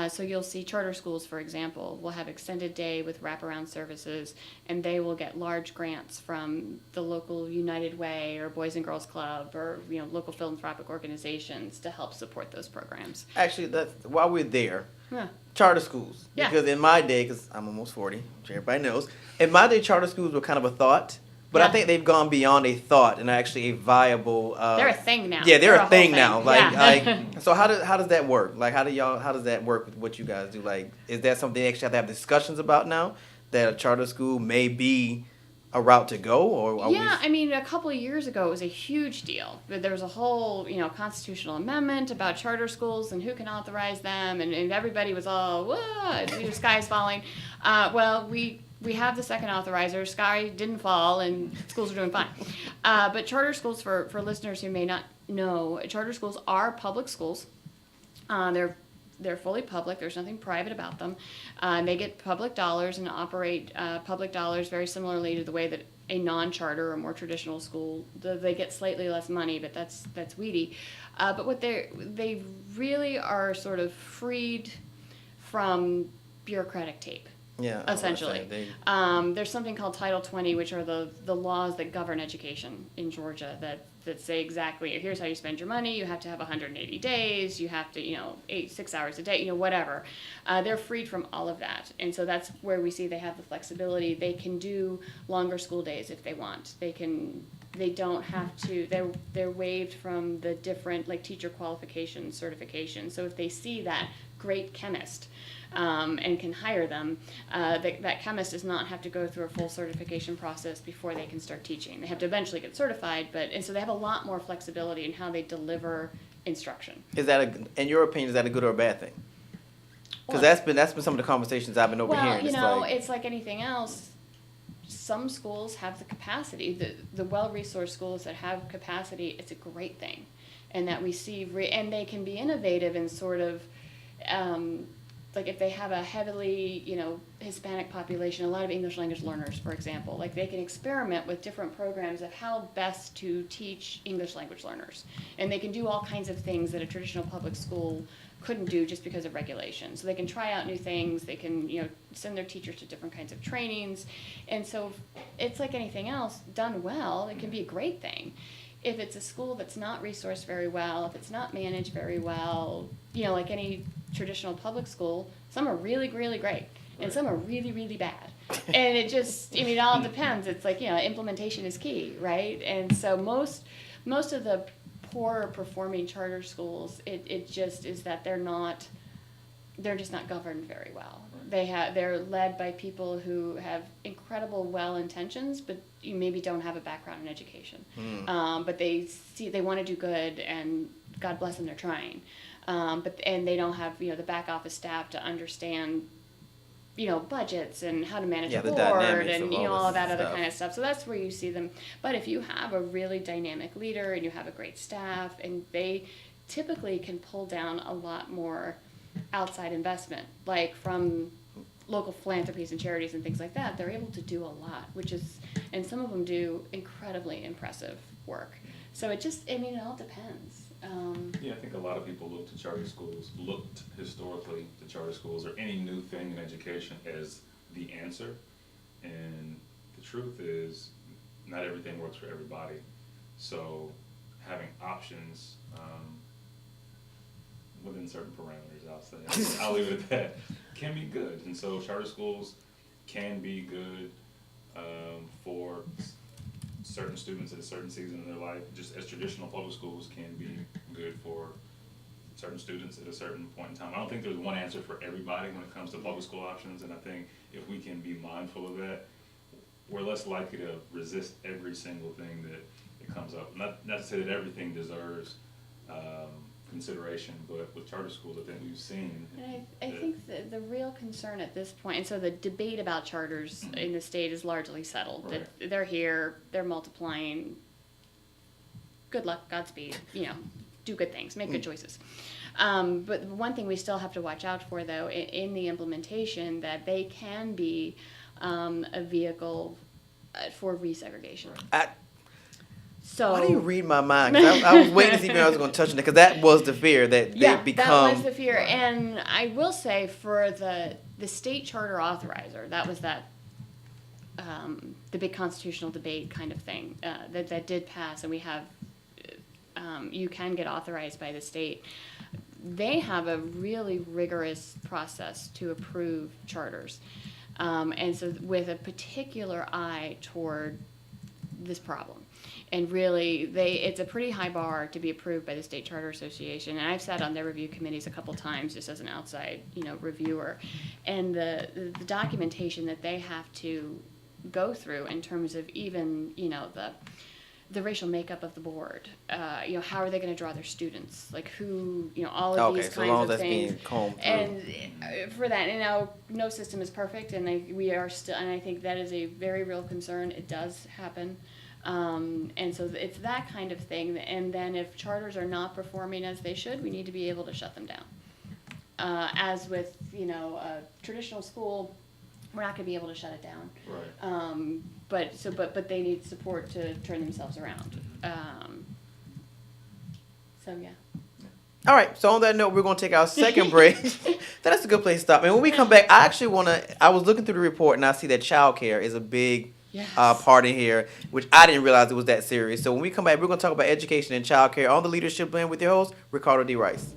So you'll see charter schools, for example, will have extended day with wraparound services, and they will get large grants from the local United Way or Boys and Girls Club or local philanthropic organizations to help support those programs. Actually, while we're there, Yeah. charter schools. Yeah. Because in my day, because I'm almost 40, which everybody knows, in my day, charter schools were kind of a thought. But I think they've gone beyond a thought and actually a viable. They're a thing now. Yeah, they're a whole thing now. Yeah. So how does that work? Like, how does that work with what you guys do? Like, is that something they actually have to have discussions about now? That a charter school may be a route to go, or are a couple of years ago it was a huge deal. There was a whole constitutional amendment about charter schools and who can authorize them, and everybody was all, whoa, the sky's falling. Well, we have the second authorizer. Sky didn't fall, and schools are doing fine. But charter schools, for listeners who may not know, charter schools are public schools. They're fully public. There's nothing private about them. They get public dollars and operate public dollars very similarly to the way that a non-charter or more traditional school, they get slightly less money, but that's weedy. But what they really are sort of freed from bureaucratic tape. Yeah. I was gonna say, essentially. There's something called Title 20, which are the laws that govern education in Georgia that say exactly, here's how you spend your money. You have to have 180 days. You have to, 6 hours a day, whatever. They're freed from all of that. And so that's where we see they have the flexibility. They can do longer school days if they want. They don't have to, they're waived from the different, like, teacher qualification certification. So if they see that great chemist, and can hire them, that chemist does not have to go through a full certification process before they can start teaching. They have to eventually get certified, and so they have a lot more flexibility in how they deliver instruction. Is that in your opinion, is that a good or a bad thing? Because Well, that's been some of the conversations I've been overhearing. It's like anything else. Some schools have the capacity. The well-resourced schools that have capacity, it's a great thing, and that we see, and they can be innovative and sort of. Like if they have a heavily, Hispanic population, a lot of English language learners, for example, like they can experiment with different programs of how best to teach English language learners. And they can do all kinds of things that a traditional public school couldn't do just because of regulation. So they can try out new things, they can, send their teachers to different kinds of trainings. And so it's like anything else, done well, it can be a great thing. If it's a school that's not resourced very well, if it's not managed very well, like any traditional public school, some are really, really great, and some are really, really bad. And it just, it all depends. It's like, implementation is key, right? And so most of the poor performing charter schools, it just is that they're just not governed very well. They're led by people who have incredible well intentions, but you maybe don't have a background in education. But they want to do good, and God bless them, they're trying. And they don't have the back office staff to understand budgets and how to manage a the board dynamics and of all all this that other stuff. kind of stuff. So that's where you see them. But if you have a really dynamic leader and you have a great staff, and they typically can pull down a lot more outside investment, like from local philanthropies and charities and things like that, they're able to do a lot, and some of them do incredibly impressive work. So it all depends. Yeah, I think a lot of people looked historically to charter schools or any new thing in education as the answer. And the truth is, not everything works for everybody. So having options within certain parameters, I'll leave it at that, can be good. And so charter schools can be good for certain students at a certain season in their life, just as traditional public schools can be good for certain students at a certain point in time. I don't think there's one answer for everybody when it comes to public school options, and I think if we can be mindful of that, we're less likely to resist every single thing that comes up. Not to say that everything deserves consideration, but with charter schools, I think we've seen. And I think the real concern at this point, and so the debate about charters in the state is largely settled. Right. That they're here, they're multiplying. Good luck, Godspeed. Do good things, make good choices. But one thing we still have to watch out for, though, in the implementation, that they can be a vehicle for resegregation. So Why do you read my mind? 'Cause I was waiting to see if I was going to touch on it, because that was the fear that they become. that was the fear. And I will say, for the state charter authorizer, that was the big constitutional debate kind of thing that did pass, and we have you can get authorized by the state. They have a really rigorous process to approve charters, and so with a particular eye toward this problem. And really, it's a pretty high bar to be approved by the State Charter Association. And I've sat on their review committees a couple times just as an outside, reviewer. And the documentation that they have to go through in terms of even, the racial makeup of the board, how are they going to draw their students, like who, all of these kinds of that's things. being combed through. And for that, no system is perfect, and we are still, and I think that is a very real concern. It does happen. And so it's that kind of thing. And then if charters are not performing as they should, we need to be able to shut them down. As with, a traditional school, we're not going to be able to shut it down. Right. But they need support to turn themselves around. So yeah. All right, so on that note, we're going to take our second break. That's a good place to stop. And when we come back, I actually want to, I was looking through the report and I see that childcare is a big Yes. part in here, which I didn't realize it was that serious. So when we come back, we're going to talk about education and childcare on the Leadership Blend with your host, Ricardo D. Rice.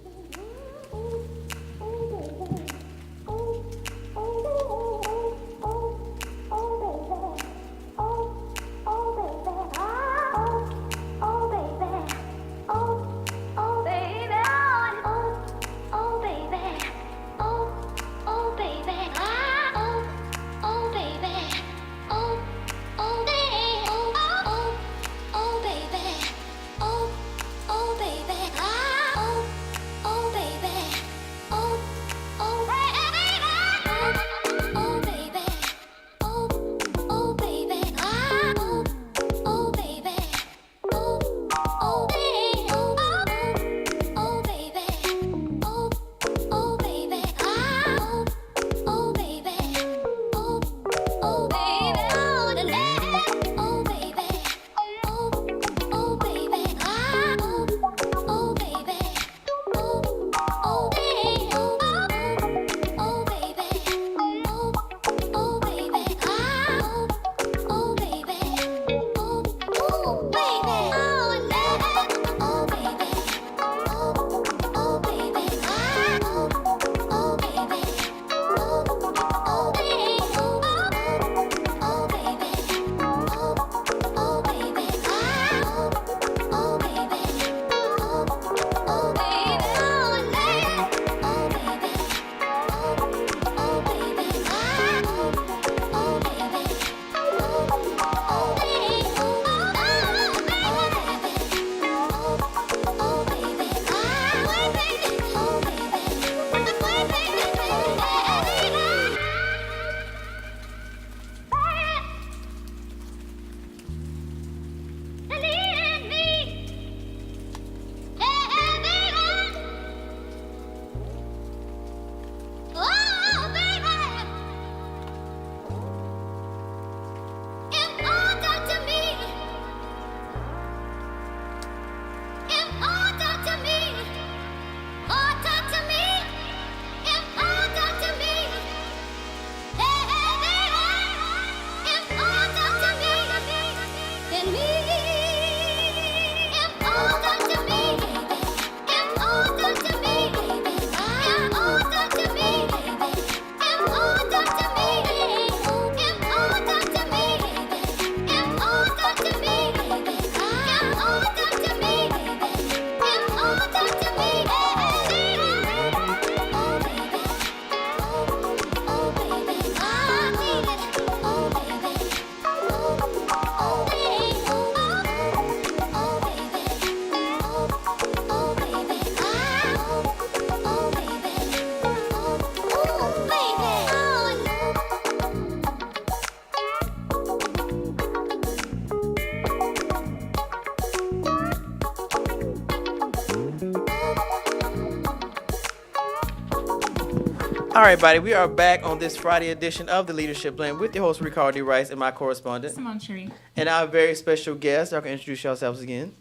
All right, buddy, we are back on this Friday edition of the Leadership Blend with your host, Ricardo D. Rice, and my correspondent, Simone Cherie. and our very special guest. Y'all can introduce yourselves again.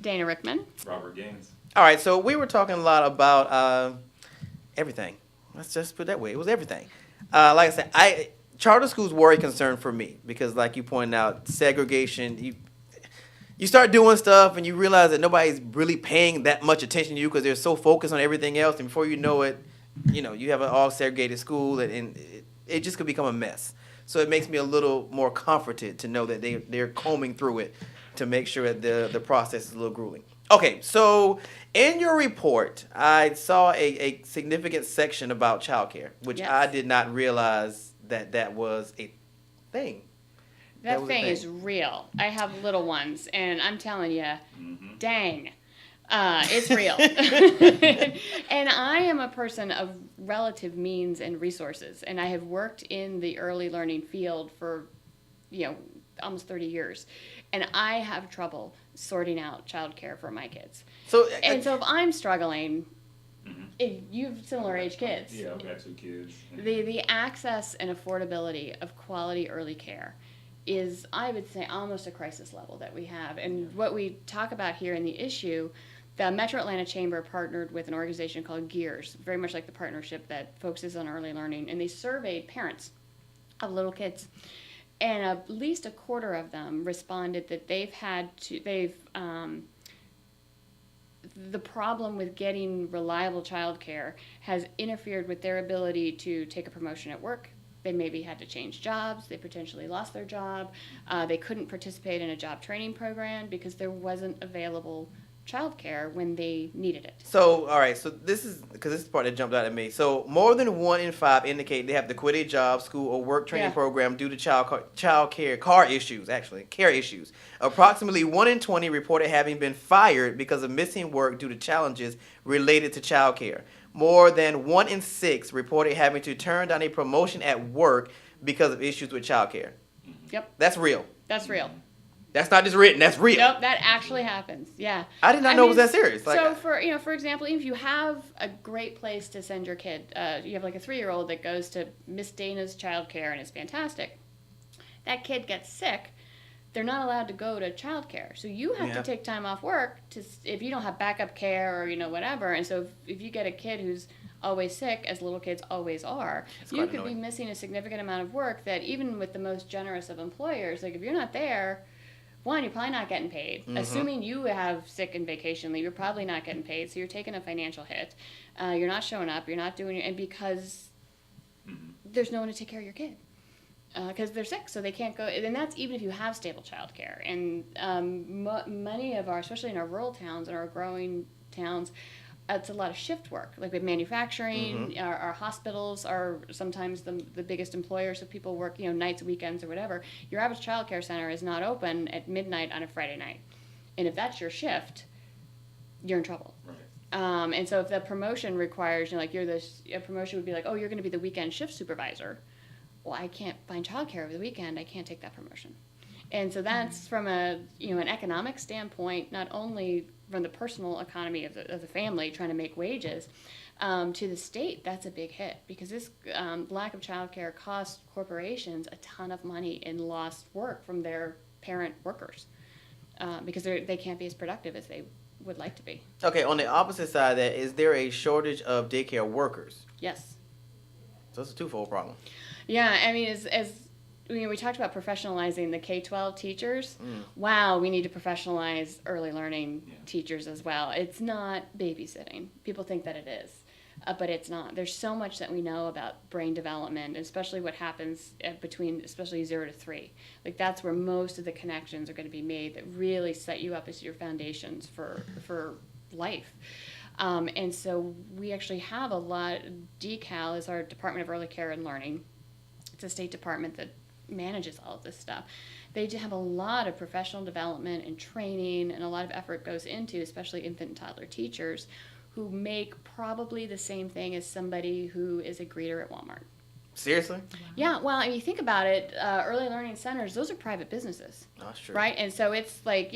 Dana Rickman. Robert Gaines. All right, so we were talking a lot about everything. Let's just put it that way. It was everything. Like I said, charter schools were a concern for me because, like you pointed out, segregation. You start doing stuff and you realize that nobody's really paying that much attention to you because they're so focused on everything else, and before you know it, you have an all segregated school, and it just could become a mess. So it makes me a little more comforted to know that they're combing through it to make sure that the process is a little grueling. Okay, so in your report, I saw a significant section about childcare, which Yes. I did not realize that was a thing. That was a thing thing. is real. I have little ones, and I'm telling you, Mm-hmm. dang, it's real. And I am a person of relative means and resources, and I have worked in the early learning field for, almost 30 years, and I have trouble sorting out childcare for my kids. So And so if I'm struggling, Mhm. if you have similar age kids, Yeah, I've got 2 kids. the access and affordability of quality early care is, I would say, almost a crisis level that we have. And what we talk about here in the issue, the Metro Atlanta Chamber partnered with an organization called GEARS, very much like the partnership that focuses on early learning, and they surveyed parents of little kids. And at least a quarter of them responded that the problem with getting reliable childcare has interfered with their ability to take a promotion at work. They maybe had to change jobs. They potentially lost their job. They couldn't participate in a job training program because there wasn't available childcare when they needed it. So, all right. So this is because this is the part that jumped out at me. So more than 1 in 5 indicate they have to quit a job, school, or work training Yeah. program due to child care issues. Actually, care issues. Approximately 1 in 20 reported having been fired because of missing work due to challenges related to child care. More than 1 in 6 reported having to turn down a promotion at work because of issues with child care. Yep, That's real. that's real. That's not just written. That's real. Yep, that actually happens. Yeah. I did not know it was that serious. Like, So for example, if you have a great place to send your kid, you have like a 3-year-old that goes to Miss Dana's childcare and it's fantastic. That kid gets sick, they're not allowed to go to childcare. So you have to take time off work if you don't have backup care or whatever. And so if you get a kid who's always sick, as little kids always are, you quite could be annoying. missing a significant amount of work that even with the most generous of employers, like if you're not there, one, you're probably not getting paid. Mm-hmm. Assuming you have sick and vacation leave, you're probably not getting paid, so you're taking a financial hit. You're not showing up, you're not doing it, and because there's no one to take care of your kid. Because they're sick, so they can't go. And that's even if you have stable child care. And many of our, especially in our rural towns and our growing towns, it's a lot of shift work, like with manufacturing. Our hospitals are sometimes the biggest employers of people work, nights, weekends, or whatever. Your average child care center is not open at midnight on a Friday night. And if that's your shift, you're in trouble. Right. And so if the promotion requires, a promotion would be like, oh, you're going to be the weekend shift supervisor. Well, I can't find childcare over the weekend. I can't take that promotion. And so that's from an economic standpoint, not only from the personal economy of the family trying to make wages, to the state, that's a big hit because this lack of childcare costs corporations a ton of money in lost work from their parent workers because they can't be as productive as they would like to be. okay, on the opposite side of that, is there a shortage of daycare workers? Yes. So it's a twofold problem. Yeah, I mean, as we talked about professionalizing the K-12 teachers. Wow, we need to professionalize early learning teachers as well. It's not babysitting. People think that it is, but it's not. There's so much that we know about brain development, especially what happens between, especially 0 to 3. Like that's where most of the connections are going to be made that really set you up as your foundations for life. And so we actually have a lot. DCAL is our Department of Early Care and Learning. It's a state department that manages all of this stuff. They have a lot of professional development and training, and a lot of effort goes into, especially infant and toddler teachers, who make probably the same thing as somebody who is a greeter at Walmart. Seriously? Yeah, well, I mean, you think about it, early learning centers, those are private businesses, No, that's true. right? And so it's like,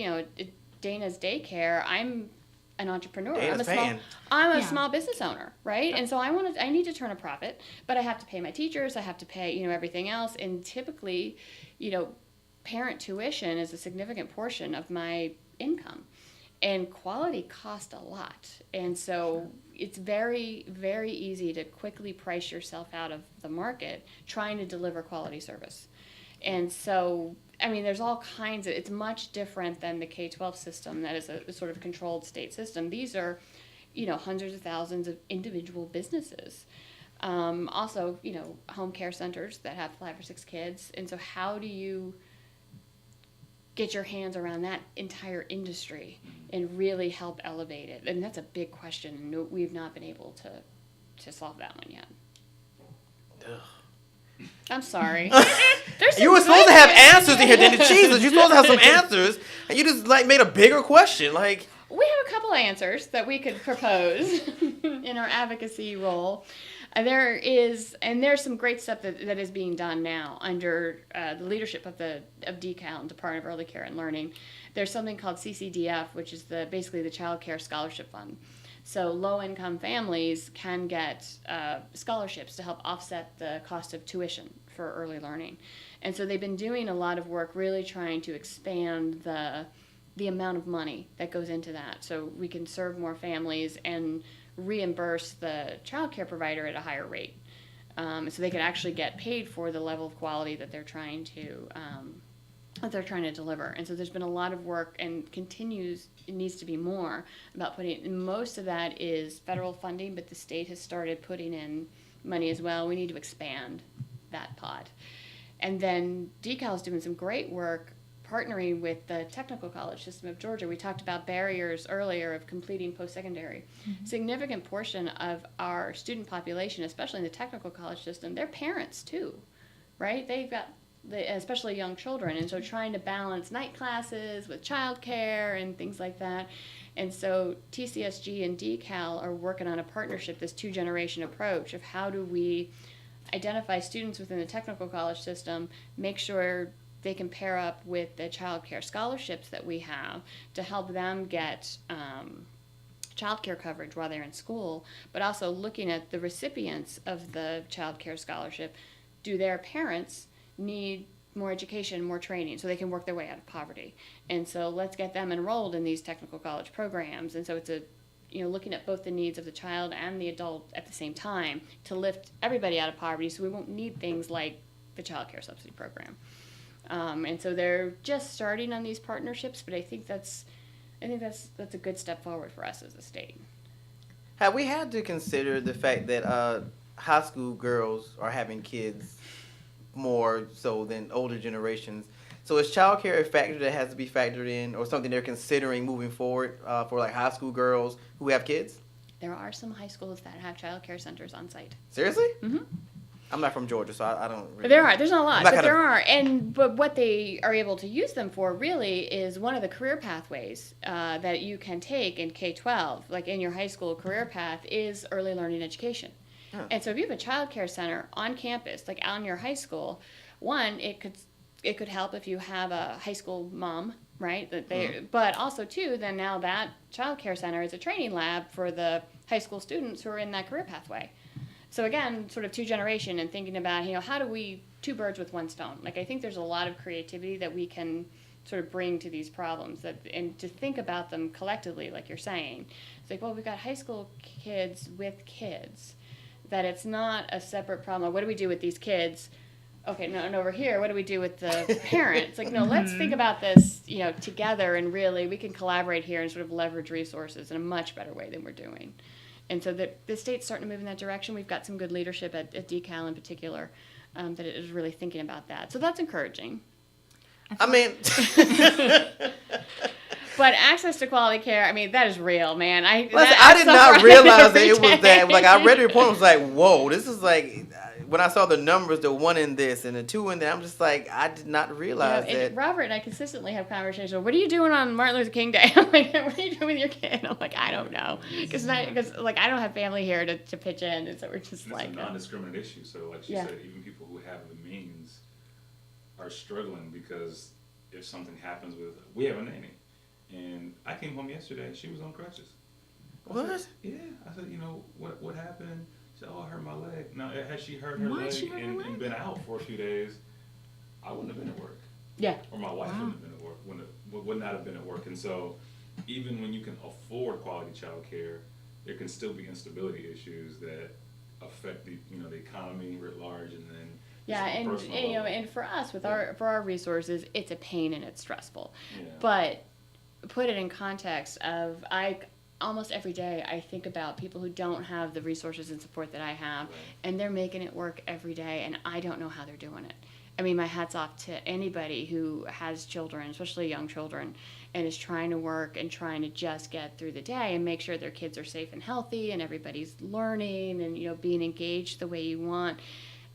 Dana's daycare, I'm an entrepreneur. Dana's paying. I'm a Yeah. small business owner, right? And so I need to turn a profit, but I have to pay my teachers, I have to pay, everything else. And typically, parent tuition is a significant portion of my income. And quality costs a lot. And so it's very, very easy to quickly price yourself out of the market trying to deliver quality service. And so, I mean, there's all kinds of, it's much different than the K-12 system that is a sort of controlled state system. These are, hundreds of thousands of individual businesses. Also, home care centers that have 5 or 6 kids. And so how do you get your hands around that entire industry and really help elevate it? And that's a big question. And we've not been able to solve that one yet. Ugh. I'm sorry. You were supposed to have answers in here, Dana. Jesus, you're supposed to have some answers, and you just made a bigger question. We have a couple answers that we could propose in our advocacy role. There's some great stuff that is being done now under the leadership of DCAL and Department of Early Care and Learning. There's something called CCDF, which is basically the Child Care Scholarship Fund. So low-income families can get scholarships to help offset the cost of tuition for early learning. And so they've been doing a lot of work really trying to expand the the amount of money that goes into that, so we can serve more families and reimburse the child care provider at a higher rate, so they can actually get paid for the level of quality that they're trying to deliver. And so there's been a lot of work, and it needs to be more about putting, and most of that is federal funding, but the state has started putting in money as well. We need to expand that pot. And then DECAL is doing some great work partnering with the technical college system of Georgia. We talked about barriers earlier of completing post-secondary. Significant portion of our student population, especially in the technical college system, they're parents too, right? They've got, especially young children, and so trying to balance night classes with childcare and things like that. And so TCSG and DECAL are working on a partnership, this two-generation approach of how do we identify students within the technical college system, make sure they can pair up with the child care scholarships that we have to help them get child care coverage while they're in school, but also looking at the recipients of the child care scholarship. Do their parents need more education, more training, so they can work their way out of poverty? And so let's get them enrolled in these technical college programs. And so it's looking at both the needs of the child and the adult at the same time to lift everybody out of poverty, so we won't need things like the child care subsidy program. And so they're just starting on these partnerships, but I think that's a good step forward for us as a state. Have we had to consider the fact that high school girls are having kids more so than older generations? So is childcare a factor that has to be factored in, or something they're considering moving forward for like high school girls who have kids? There are some high schools that have child care centers on site. Seriously? Mm-hmm. I'm not from Georgia, so I don't really... There's not a lot, but there are. But what they are able to use them for really is one of the career pathways that you can take in K-12, like in your high school career path, is early learning education. Oh. And so if you have a child care center on campus, like on your high school, one, it could help if you have a high school mom, right? But also two, then now that child care center is a training lab for the high school students who are in that career pathway. So again, sort of two-generation, and thinking about, how do we two birds with one stone? Like, I think there's a lot of creativity that we can sort of bring to these problems, and to think about them collectively, like you're saying. It's like, well, we've got high school kids with kids, that it's not a separate problem. What do we do with these kids? Okay, no, and over here, what do we do with the parents? Like, no, let's think about this, together, and really we can collaborate here and sort of leverage resources in a much better way than we're doing. And so the state's starting to move in that direction. We've got some good leadership at DECAL in particular that is really thinking about that. So that's encouraging. But access to quality care, that is real, man. I did not realize that it was that. Like, I read the report and was like, whoa, this is like, when I saw the numbers, the 1 in this and the 2 in that, I'm just like, I did not realize that. Robert and I consistently have conversations. What are you doing on Martin Luther King Day? I'm like, what are you doing with your kid? I'm like, I don't know, because I don't have family here to pitch in, and so we're just it's a non-discriminate issue. So like she said, even people who have the means are struggling, because if something happens we have a nanny, and I came home yesterday, she was on crutches. What? I said, what happened? She said, I hurt my leg. Now, had she hurt her leg and been out for a few days, I wouldn't have been at work. Yeah. Or my wife wouldn't have been at work. Would not have been at work. And so, even when you can afford quality child care, there can still be instability issues that affect the economy writ large, and then and for us for our resources, it's a pain and it's stressful. Yeah. But put it in context of almost every day I think about people who don't have the resources and support that I have, and they're making it work every day, and I don't know how they're doing it. My hat's off to anybody who has children, especially young children, and is trying to work and trying to just get through the day and make sure their kids are safe and healthy, and everybody's learning and being engaged the way you want.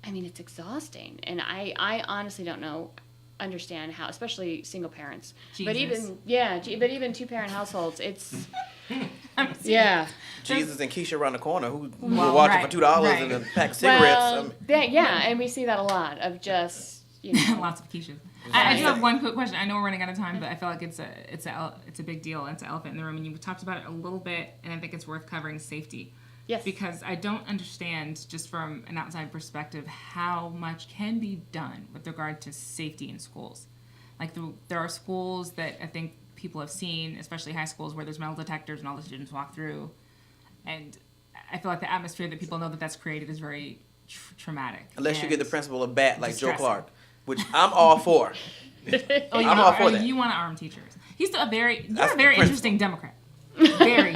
It's exhausting, and I honestly don't understand how, especially single parents. Jesus. But even two-parent households, it's Jesus and Keisha around the corner who were watching for $2 and a pack of cigarettes. And we see that a lot of just lots of Keishas. I do have one quick question. I know we're running out of time, but I feel like it's a big deal. It's an elephant in the room, and you talked about it a little bit, and I think it's worth covering: safety. Yes. Because I don't understand, just from an outside perspective, how much can be done with regard to safety in schools. Like, there are schools that I think people have seen, especially high schools where there's metal detectors and all the students walk through. And I feel like the atmosphere that people know that that's created is very traumatic. Unless you get the and principal a bat like Joe distressing. Clark, which I'm all for. Oh, I'm all for that. You want to arm teachers. You're That's a very the principle. interesting Democrat. Very,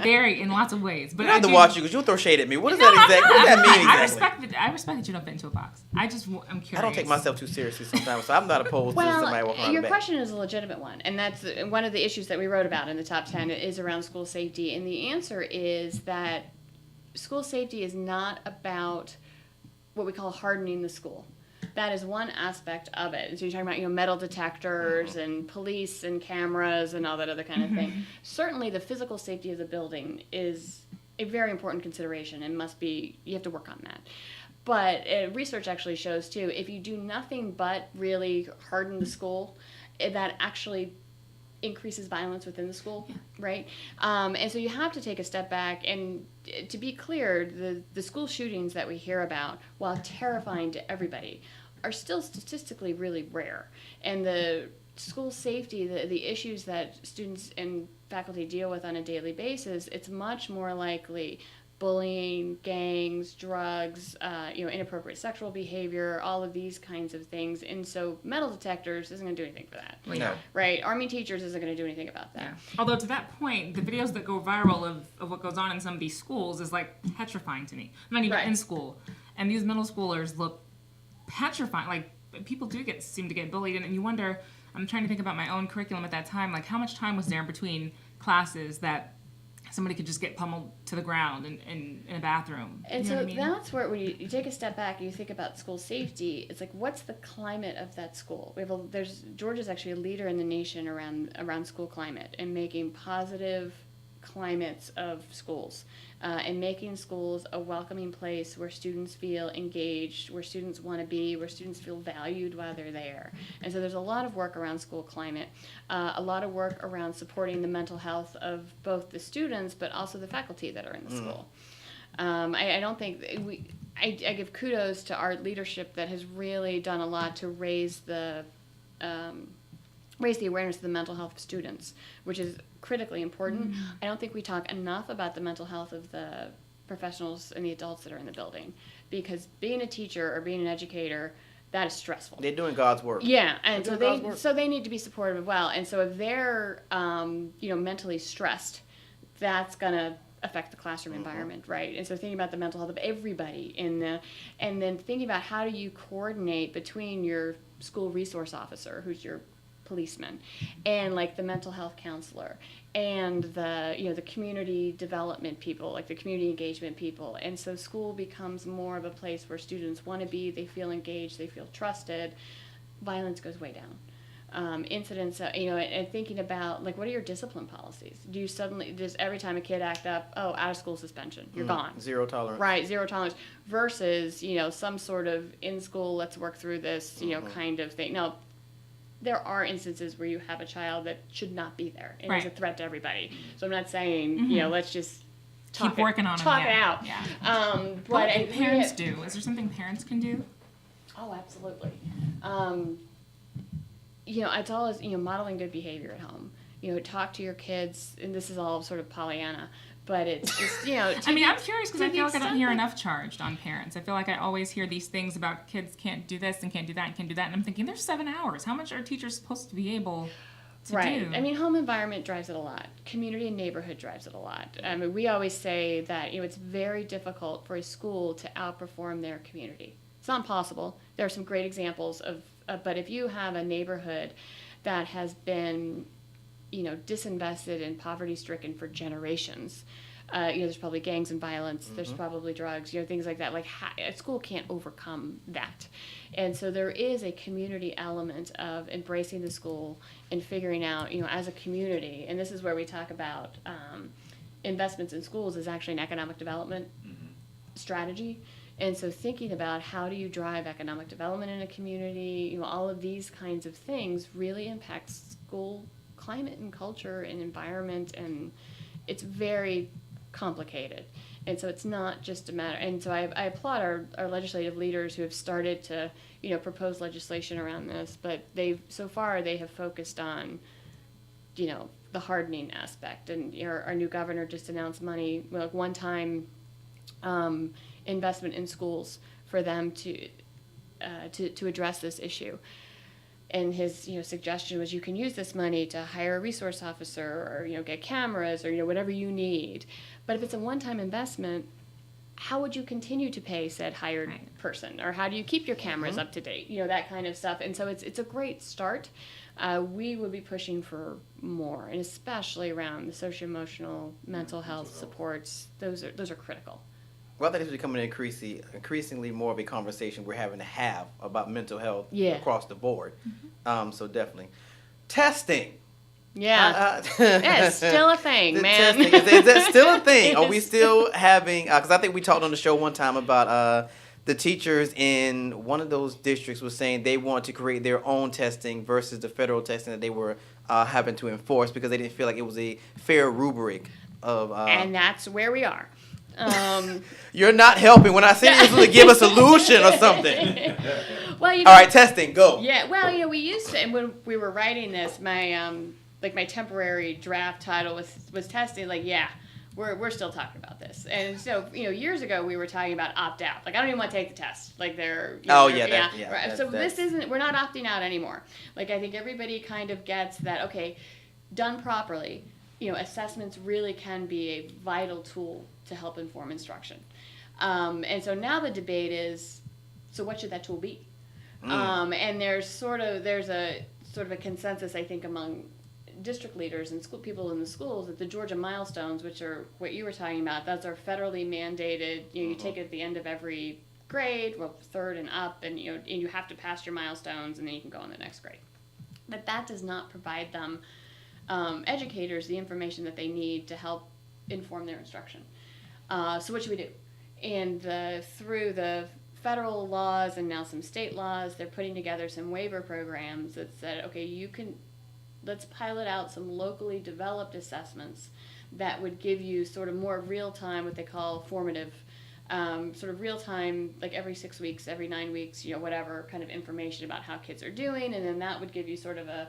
very in lots of ways. But I have to do- watch you because you'll throw shade at me. What does No, that I'm exactly? not. What does that I'm mean not. exactly? I respect that you don't fit into a box. I'm curious. I don't take myself too seriously sometimes, so I'm not opposed to somebody walking around your the back. question is a legitimate one, and that's one of the issues that we wrote about in the top 10 is around school safety. And the answer is that school safety is not about what we call hardening the school. That is one aspect of it. So you're talking about, metal detectors and police and cameras and all that other kind of thing. Certainly the physical safety of the building is a very important consideration and you have to work on that. But research actually shows too, if you do nothing but really harden the school, that actually increases violence within the school, right? And so you have to take a step back. And to be clear, the school shootings that we hear about, while terrifying to everybody, are still statistically really rare. And the school safety, the issues that students and faculty deal with on a daily basis, it's much more likely bullying, gangs, drugs, inappropriate sexual behavior, all of these kinds of things. And so metal detectors isn't going to do anything for that. No. Right? Arming teachers isn't going to do anything about that. Yeah. Although to that point, the videos that go viral of what goes on in some of these schools is like petrifying to me. I'm not even Right. in school, and these middle schoolers look petrifying. Like people seem to get bullied, and you wonder. I'm trying to think about my own curriculum at that time. Like how much time was there in between classes that somebody could just get pummeled to the ground in a bathroom? And You know so what I mean? that's where you take a step back and you think about school safety. It's like, what's the climate of that school? Georgia's actually a leader in the nation around school climate and making positive climates of schools and making schools a welcoming place where students feel engaged, where students want to be, where students feel valued while they're there. And so there's a lot of work around school climate, a lot of work around supporting the mental health of both the students but also the faculty that are in the school. I don't think I give kudos to our leadership that has really done a lot to raise the awareness of the mental health of students, which is critically important. I don't think we talk enough about the mental health of the professionals and the adults that are in the building, because being a teacher or being an educator, that is stressful. They're doing God's work. Yeah, and They're doing God's work. so they need to be supported as well. And so if they're mentally stressed, that's gonna affect the classroom environment, right? And so thinking about the mental health of everybody and then thinking about how do you coordinate between your school resource officer, who's your policeman, and like the mental health counselor and the community development people, like the community engagement people. And so school becomes more of a place where students want to be, they feel engaged, they feel trusted. Violence goes way down. Incidents, and thinking about, like, what are your discipline policies? Do you suddenly, just every time a kid act up, out of school suspension, you're gone. Zero tolerance. Right, zero tolerance, versus, some sort of in school, let's work through this, kind of thing. Now, there are instances where you have a child that should not be there and is a Right. threat to everybody. So I'm not saying, let's just Keep working on 'em, talk it yeah. out. Yeah. But What can parents do? Is there something parents can do? Oh, absolutely. It's always, modeling good behavior at home. Talk to your kids, and this is all sort of Pollyanna, but it's I mean, I'm curious because to I the feel like I don't extent hear that- enough charged on parents. I feel like I always hear these things about kids can't do this and can't do that and can't do that, and I'm thinking there's 7 hours. How much are teachers supposed to be able to Right. do? I mean, home environment drives it a lot. Community and neighborhood drives it a lot. I mean, we always say that, it's very difficult for a school to outperform their community. It's not possible. There are some great examples but if you have a neighborhood that has been, disinvested and poverty-stricken for generations, there's probably gangs and violence, there's probably drugs, things like that. Like, a school can't overcome that. And so there is a community element of embracing the school and figuring out, as a community, and this is where we talk about investments in schools is actually an economic development strategy. And so thinking about how do you drive economic development in a community, all of these kinds of things really impact school climate and culture and environment, and it's very complicated. And so it's not just a matter, and so I applaud our legislative leaders who have started to, propose legislation around this, but so far they have focused on the hardening aspect. And our new governor just announced money, like one-time investment in schools for them to address this issue. And his suggestion was you can use this money to hire a resource officer or get cameras or whatever you need. But if it's a one-time investment, how would you continue to pay said hired person, or how do you keep your cameras up to date? That kind of stuff. And so it's a great start. We would be pushing for more, and especially around the socio-emotional, mental health supports. Those are critical. Well, I think it's becoming increasingly more of a conversation we're having to have about mental health Yeah. across the board. So definitely. Testing. Yeah, yeah, it's still a thing, The man. testing, is that still a thing? Are we It's- still having, because I think we talked on the show one time about the teachers in one of those districts was saying they want to create their own testing versus the federal testing that they were having to enforce because they didn't feel like it was a fair rubric of. And that's where we are. You're not helping when I say this was to give a solution or something. Well, All right, testing, go. Yeah, well, we used to, and when we were writing this, my temporary draft title was testing. Like, yeah, we're still talking about this. And so, years ago we were talking about opt out. Like, I don't even want to take the test. Like, they're right. So we're not opting out anymore. Like, I think everybody kind of gets that. Okay, done properly, assessments really can be a vital tool to help inform instruction. And so now the debate is, so what should that tool be? And there's a sort of a consensus, I think, among district leaders and school people in the schools that the Georgia milestones, which are what you were talking about, those are federally mandated. You take it at the end of every grade, third and up, and you have to pass your milestones, and then you can go on the next grade. But that does not provide them, educators, the information that they need to help inform their instruction. So what should we do? And through the federal laws and now some state laws, they're putting together some waiver programs that said, okay, let's pilot out some locally developed assessments that would give you sort of more real-time, what they call formative, sort of real-time, like every 6 weeks, every 9 weeks, whatever kind of information about how kids are doing, and then that would give you sort of a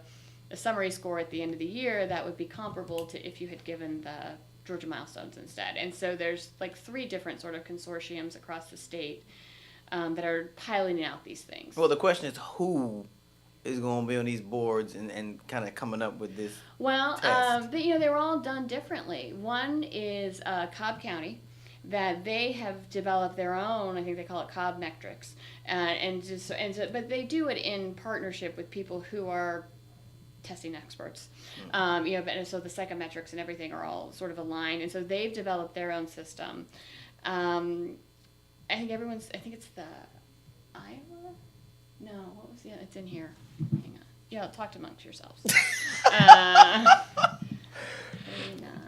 summary score at the end of the year that would be comparable to if you had given the Georgia milestones instead. And so there's like 3 different sort of consortiums across the state that are piloting out these things. Well, the question is who is going to be on these boards and kind of coming up with this. Well, test? they were all done differently. One is Cobb County, that they have developed their own. I think they call it Cobb Metrics, but they do it in partnership with people who are testing experts. But so the psychometrics and everything are all sort of aligned, and so they've developed their own system. I think it's the Iowa? No, what was it's in here. Hang on. Yeah, talk amongst yourselves.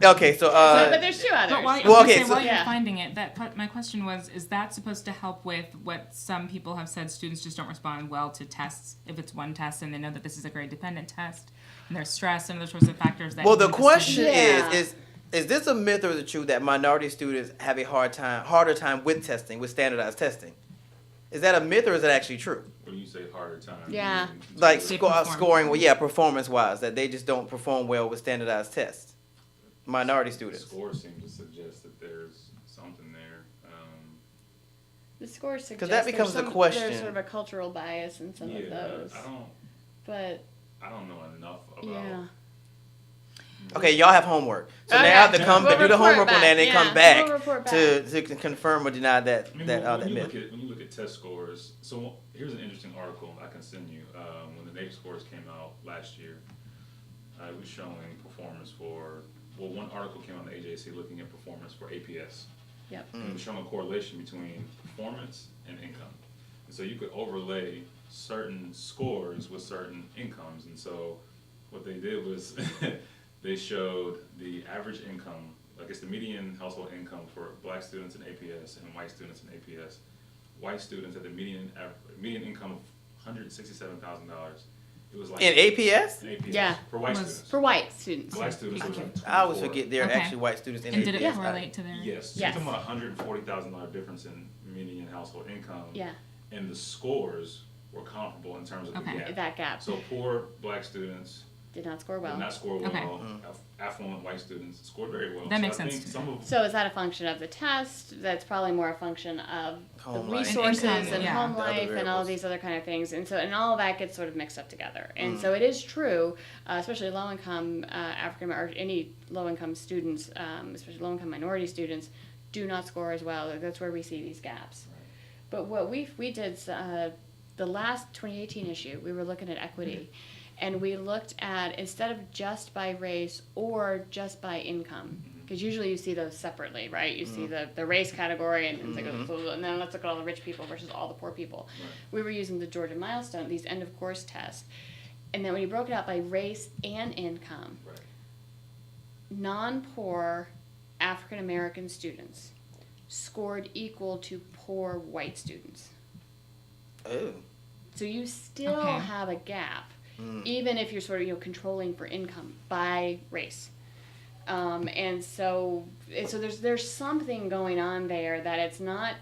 Okay, so but there's 2 others. But while, Well, okay, while so- you're Yeah. finding it, my question was, is that supposed to help with what some people have said students just don't respond well to tests if it's one test and they know that this is a grade dependent test and there's stress and other sorts of factors that. Well, the lead question student- is this a myth or is it true that minority students have a harder time with testing, with standardized testing? Is that a myth or is it actually true? When you say harder time, Yeah. you mean- Like They perform. scoring, performance-wise, that they just don't perform well with standardized tests. Minority students. Scores seem to suggest that there's something there. The scores suggest 'Cause that becomes the question. There's sort of a cultural bias in some of those. But I don't know enough about. yeah. Okay, y'all have homework. So Okay. they have to come We'll do the report homework on back. that and they Yeah, come back, we'll report to confirm or deny that I mean, that when you myth. when you look at test scores, so here's an interesting article I can send you. When the NAEP scores came out last year, it was showing performance for. Well, one article came on the AJC looking at performance for APS. Yep. And it was showing a correlation between performance and income. And so you could overlay certain scores with certain incomes. And so what they did was they showed the average income, I guess the median household income for black students in APS and white students in APS. White students had the median income of $167,000. It was like In APS? in APS Yeah. for white Was- students. For white students. Black students, it was like I always 24. forget there are Okay. actually white students in And did it APS. correlate to their? Yes, so Yes. you're talking about $140,000 difference in median household income. Yeah. And the scores were comparable in terms of Okay. the gap. That gap. So poor black students Did not score well. Did not score well. Okay. Affluent white students scored very well. That makes I sense think to some me. of So is that a function of the test? That's probably more a function of Home the life. resources And and, income, yeah. home The other life and all variables. these other kind of things. And all of that gets sort of mixed up together. And so it is true, especially low-income African or any low-income students, especially low-income minority students, do not score as well. That's where we see these gaps. But what we did, the last 2018 issue, we were looking at equity. And we looked at, instead of just by race or just by income, because usually you see those separately, right? You see the race category and, it's like, and then let's look at all the rich people versus all the poor people. Right. We were using the Georgia milestone, these end of course tests. And then when you broke it out by race and income, right. non-poor African American students scored equal to poor white students. Oh. So you still Okay. have a gap, even if you're sort of controlling for income by race. And so there's something going on there that it's not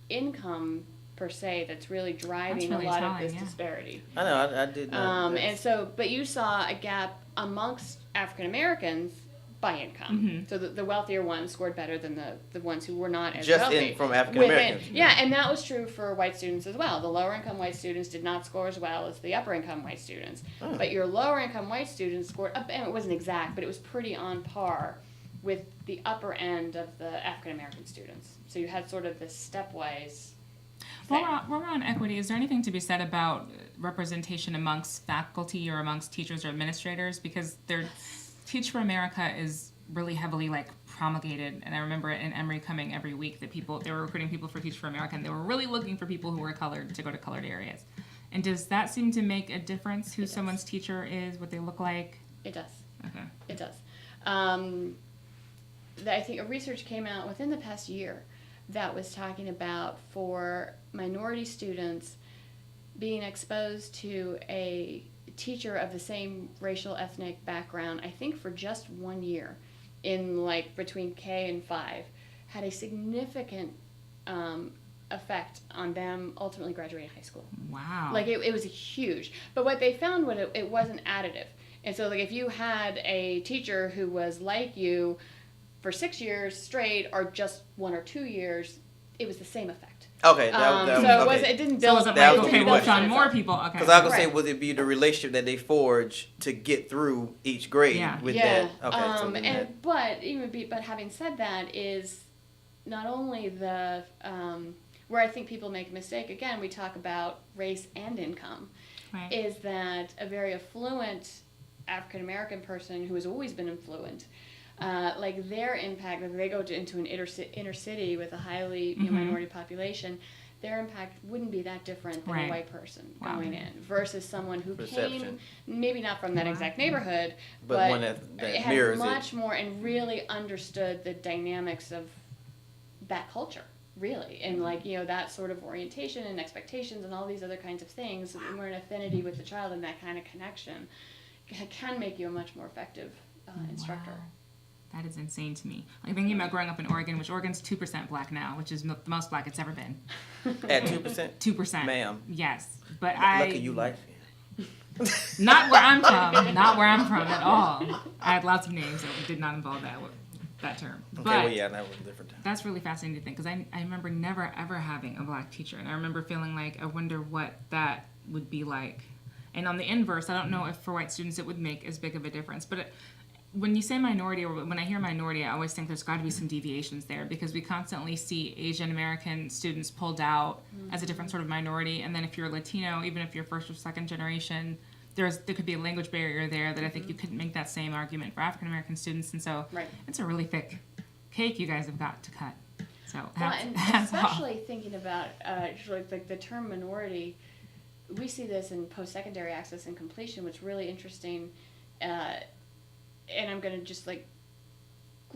income per se that's really driving really a lot telling, of this yeah. disparity. I know. I did not. And so, but you saw a gap amongst African Americans by income. Mm-hmm. So the wealthier ones scored better than the ones who were not as Just wealthy. from African Within- Americans. Yeah, and that was true for white students as well. The lower income white students did not score as well as the upper income white students. Oh. But your lower income white students scored, and it wasn't exact, but it was pretty on par with the upper end of the African American students. So you had sort of this stepwise thing. While we're on equity, is there anything to be said about representation amongst faculty or amongst teachers or administrators? Because Teach for America is really heavily promulgated, and I remember in Emory coming every week that they were recruiting people for Teach for America, and they were really looking for people who were colored to go to colored areas. And does that seem to make a difference who someone's teacher is, what they look like? It does. Okay. It does. I think a research came out within the past year that was talking about for minority students being exposed to a teacher of the same racial ethnic background, I think for just 1 year in between K and 5, had a significant effect on them ultimately graduating high school. Wow. It was huge. But what they found was it wasn't additive. And so if you had a teacher who was like you for 6 years straight or just 1 or 2 years, it was the same effect. Okay. It didn't So build. was it That like, was okay, the we'll question. find more people? Okay. Because I was gonna say, Right. would it be the relationship that they forge to get through each grade Yeah. with Yeah. that? Okay. So then But having said that, is not only the where I think people make a mistake. Again, we talk about race and income. Right. Is that a very affluent African American person who has always been affluent? Their impact, if they go into an inner city with a highly minority population, their impact wouldn't be that different than Right. a white person Wow. going in versus someone who Perception. came, maybe not from that Wow. exact neighborhood, But one that had mirrors it. much more and really understood the dynamics of that culture, really, and that sort of orientation and expectations and all these other kinds of things, and more an affinity with the child and that kind of connection can make you a much more effective instructor. Wow. That is insane to me. Thinking about growing up in Oregon, which Oregon's 2% black now, which is the most black it's ever been. At 2%. 2%. Ma'am. Yes. But Lucky you like. Not where I'm from. Not where I'm from at all. I had lots of names that did not involve that term. Okay. But Well, yeah, that was a different time. that's really fascinating to think, because I remember never, ever having a black teacher. And I remember feeling I wonder what that would be like. And on the inverse, I don't know if for white students it would make as big of a difference. But when you say minority, or when I hear minority, I always think there's got to be some deviations there, because we constantly see Asian American students pulled out as a different sort of minority. And then if you're Latino, even if you're first or second generation, there could be a language barrier there that I think you couldn't make that same argument for African American students. And so Right. it's a really thick cake you guys have got to cut. So And hats off. especially thinking about the term minority, we see this in post-secondary access and completion, which is really interesting. And I'm going to just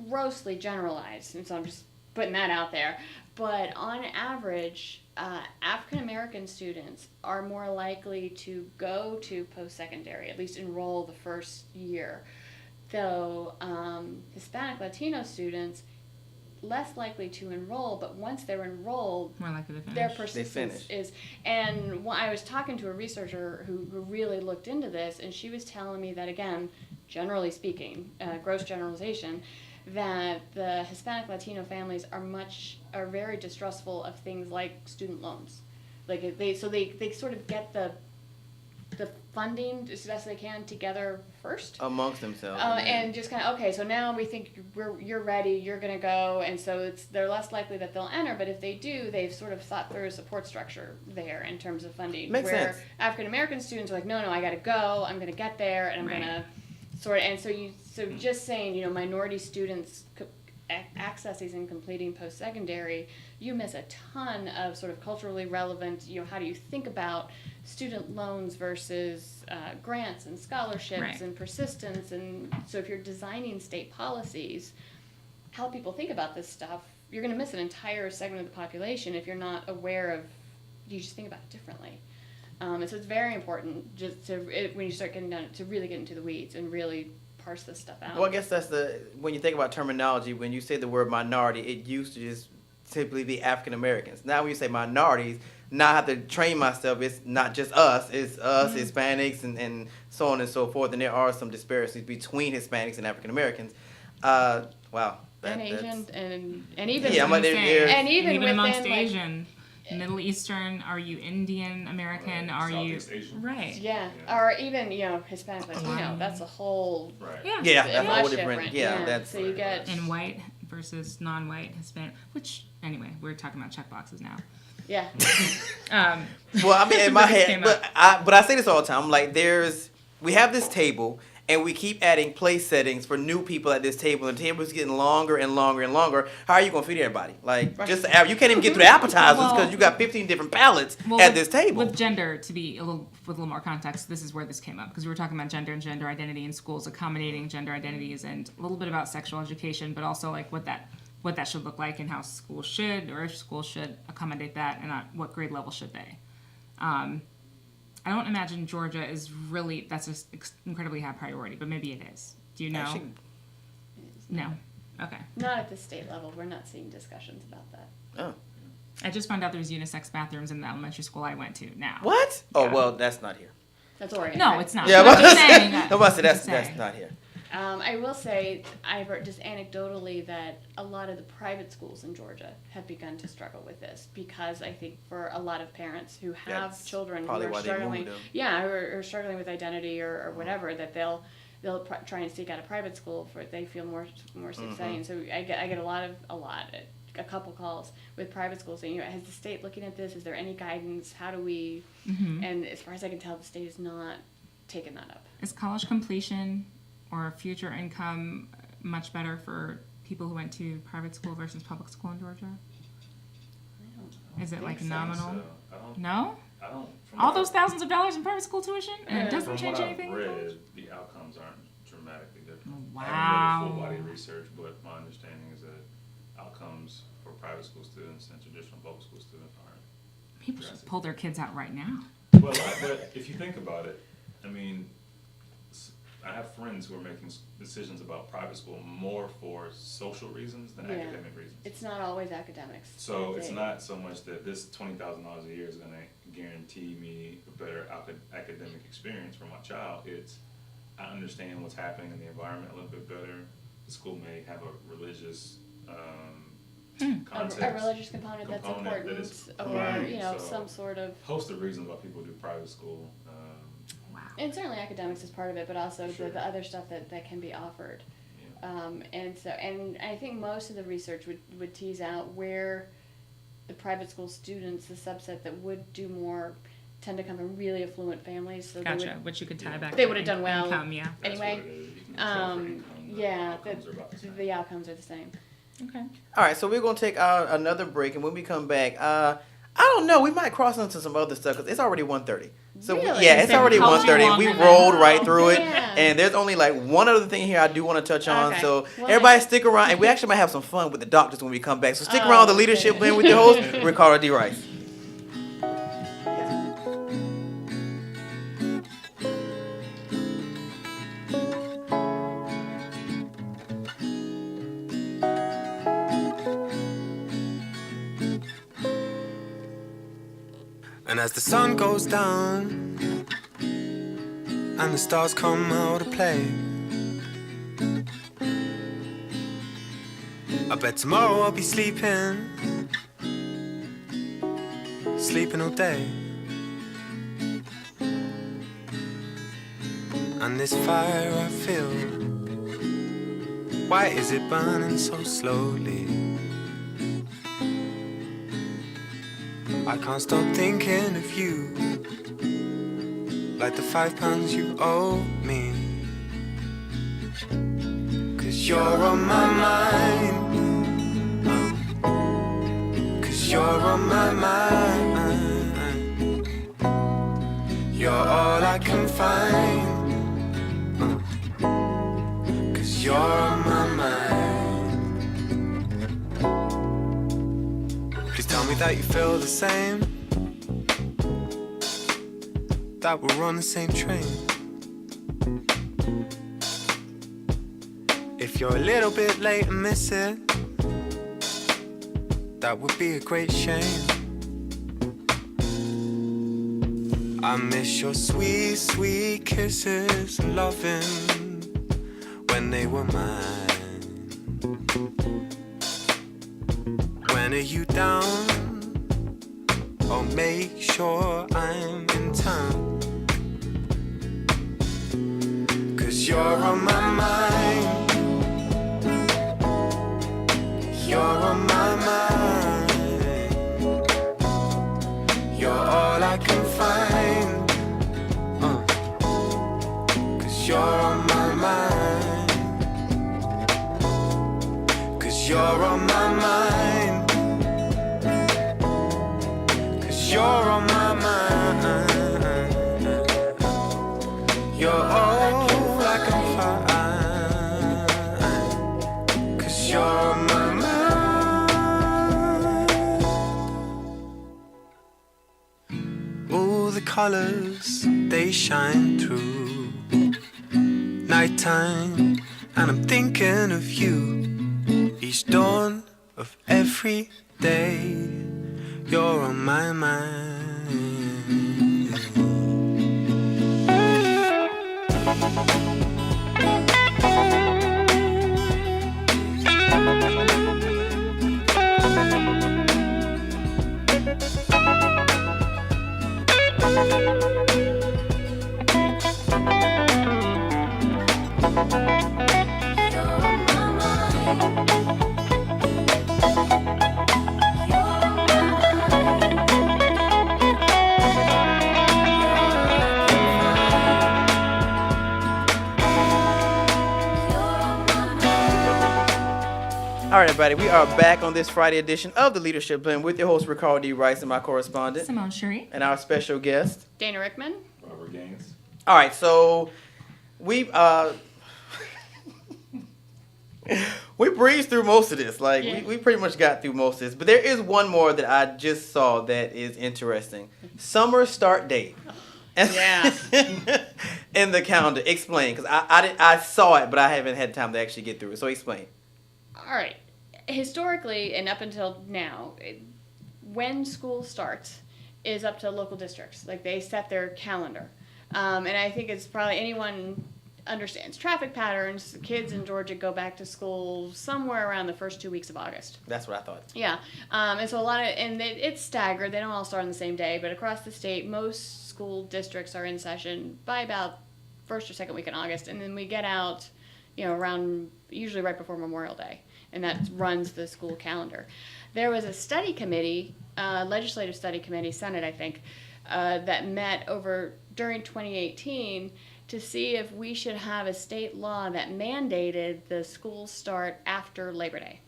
grossly generalize, and so I'm just putting that out there. But on average, African American students are more likely to go to post-secondary, at least enroll the first year. Though Hispanic Latino students less likely to enroll, but once they're enrolled, More likely to finish. their persistence finish. is. And I was talking to a researcher who really looked into this, and she was telling me that, again, generally speaking, gross generalization, that the Hispanic Latino families are very distrustful of things like student loans. Like they sort of get the funding as best they can together first. Amongst themselves. And just kind of, okay, so now we think you're ready, you're going to go, and so they're less likely that they'll enter, but if they do, they've sort of thought through a support structure there in terms of funding. Makes where sense. African American students are like, no, I got to go, I'm going to get there, and I'm Right. going to sort of, and so just saying, minority students accessing and completing post-secondary, you miss a ton of sort of culturally relevant, how do you think about student loans versus grants and scholarships Right. and persistence. And so if you're designing state policies, how people think about this stuff, you're going to miss an entire segment of the population if you're not aware of, you just think about it differently. And so it's very important just when you start getting down to really get into the weeds and really parse this stuff out. Well, I guess that's when you think about terminology, when you say the word minority, it used to just typically be African Americans. Now when you say minorities, now I have to train myself, it's not just us, it's us, Hispanics, and so on and so forth, and there are some disparities between Hispanics and African Americans. Wow. And That's- Asian and even Yeah, but they're- and even within, amongst like- Asian, Middle Eastern, are you Indian American? Are you Southeast Asian. right? yeah, Yeah. or even Hispanic Latino. That's a whole Right. Yeah. Yeah, it's that's a much whole different, that's, so you get And white versus non-white Hispanic, which anyway, we're talking about checkboxes now. yeah. well, I mean, in my This head, came but I say this all the time. I'm like, we have this table, and we keep adding place settings for new people at this table, and the table's getting longer and longer and longer. How are you gonna feed everybody? Like, Right. just you can't even get through the appetizers because Well- you got 15 different palettes at with, this table. With gender, to be with a little more context, this is where this came up because we were talking about gender and gender identity in schools, accommodating gender identities, and a little bit about sexual education, but also like what that should look like and how schools should, or if schools should accommodate that, and at what grade level should they. I don't imagine Georgia is really, that's an incredibly high priority, but maybe it is. Do you know? Actually, No. Okay. Not at the state level. We're not seeing discussions about that. oh, I just found out there's unisex bathrooms in the elementary school I went to now. what? Oh, Yeah. well, that's not here. That's Oregon. No, right? it's not. Yeah, I'm just saying. Nobody said I'm that's just saying. not here. I will say, I've heard just anecdotally that a lot of the private schools in Georgia have begun to struggle with this because I think for a lot of parents who have That's children who probably are why they struggling, moved them. who are struggling with identity or whatever, that they'll try and seek out a private school for they feel more exciting. So I get a couple calls with private schools saying, has the state looking at this? Is there any guidance? How do we? And as far as I can tell, the state has not taken that up. Is college completion or future income much better for people who went to private school versus public school in Georgia? Is it like I think nominal? so. I don't. No? I don't. from All what those I- thousands of dollars in private school tuition? And it Yeah. doesn't From change what anything? I've in college? read, the outcomes aren't dramatically different. Wow. I haven't read a full body research, but my understanding is that outcomes for private school students and traditional public school students aren't. People should pull their kids out right now. Well, but if you think about it, I mean, I have friends who are making decisions about private school more for social reasons than Yeah. academic reasons. It's not always academics. So I it's think. not so much that this $20,000 a year is going to guarantee me a better academic experience for my child. It's I understand what's happening in the environment a little bit better. The school may have a religious context. A religious component that's important, that is or right, so some sort of, host of reasons why people do private school. Wow. and certainly academics is part of it, but also Sure. the other stuff that can be offered. Yeah. And I think most of the research would tease out where the private school students, the subset that would do more, tend to come from really affluent families. So Gotcha. they would, Which you could tie back They to would've done well. income, yeah. That's Anyway, what it is. You can control for income, the outcomes are about the same. the outcomes are the same. Okay. All right, so we're gonna take another break, and when we come back, I don't know, we might cross into some other stuff because it's already 1:30. So Really? yeah, it's Said already how 1:30, and we long? rolled right through it. Yeah. And there's only like one other thing here I do want to touch on. Okay. So What? everybody stick around, and we actually might have some fun with the doctors when we come back. So stick Oh, around with the leadership okay. blend with your host, Ricardo D. Rice. And as the sun goes down and the stars come out to play, I bet tomorrow I'll be sleeping all day. And this fire I feel, why is it burning so slowly? I can't stop thinking of you, like the £5 you owe me. 'Cause you're on my mind, 'cause you're on my mind. You're all I can find, 'cause you're on my mind. Please tell me that you feel the same, that we're on the same train. If you're a little bit late and miss it, that would be a great shame. I miss your sweet, sweet kisses and loving when they were mine. When are you down? Oh, make sure I'm in town. 'Cause you're on my mind, you're on my mind. You're all I can find, 'cause you're on my mind, 'cause you're on my mind, 'cause you're on my mind. You're all I can find, 'cause you're on my mind. All the colors, they shine through nighttime, and I'm thinking of you each dawn of every day. You're on my mind. All right, everybody, we are back on this Friday edition of the Leadership Blend with your host, Ricardo D. Rice, and my correspondent, Simone Cherie. and our special guest. Dana Rickman. Robert Gaines. All right, so we we breezed through most of this. Like, Yeah. we pretty much got through most of this. But there is one more that I just saw that is interesting. Summer start date. Yeah. In the calendar. Explain, because I saw it, but I haven't had time to actually get through it. So explain. All right. Historically, and up until now, when school starts is up to local districts. Like, they set their calendar. And I think it's probably anyone understands traffic patterns. Kids in Georgia go back to school somewhere around the first 2 weeks of August. That's what I thought. Yeah. And so it's staggered. They don't all start on the same day, but across the state, most school districts are in session by about first or second week in August. And then we get out, around, usually right before Memorial Day. And that runs the school calendar. There was a study committee, legislative study committee, Senate, I think, that met during 2018 to see if we should have a state law that mandated the schools start after Labor Day.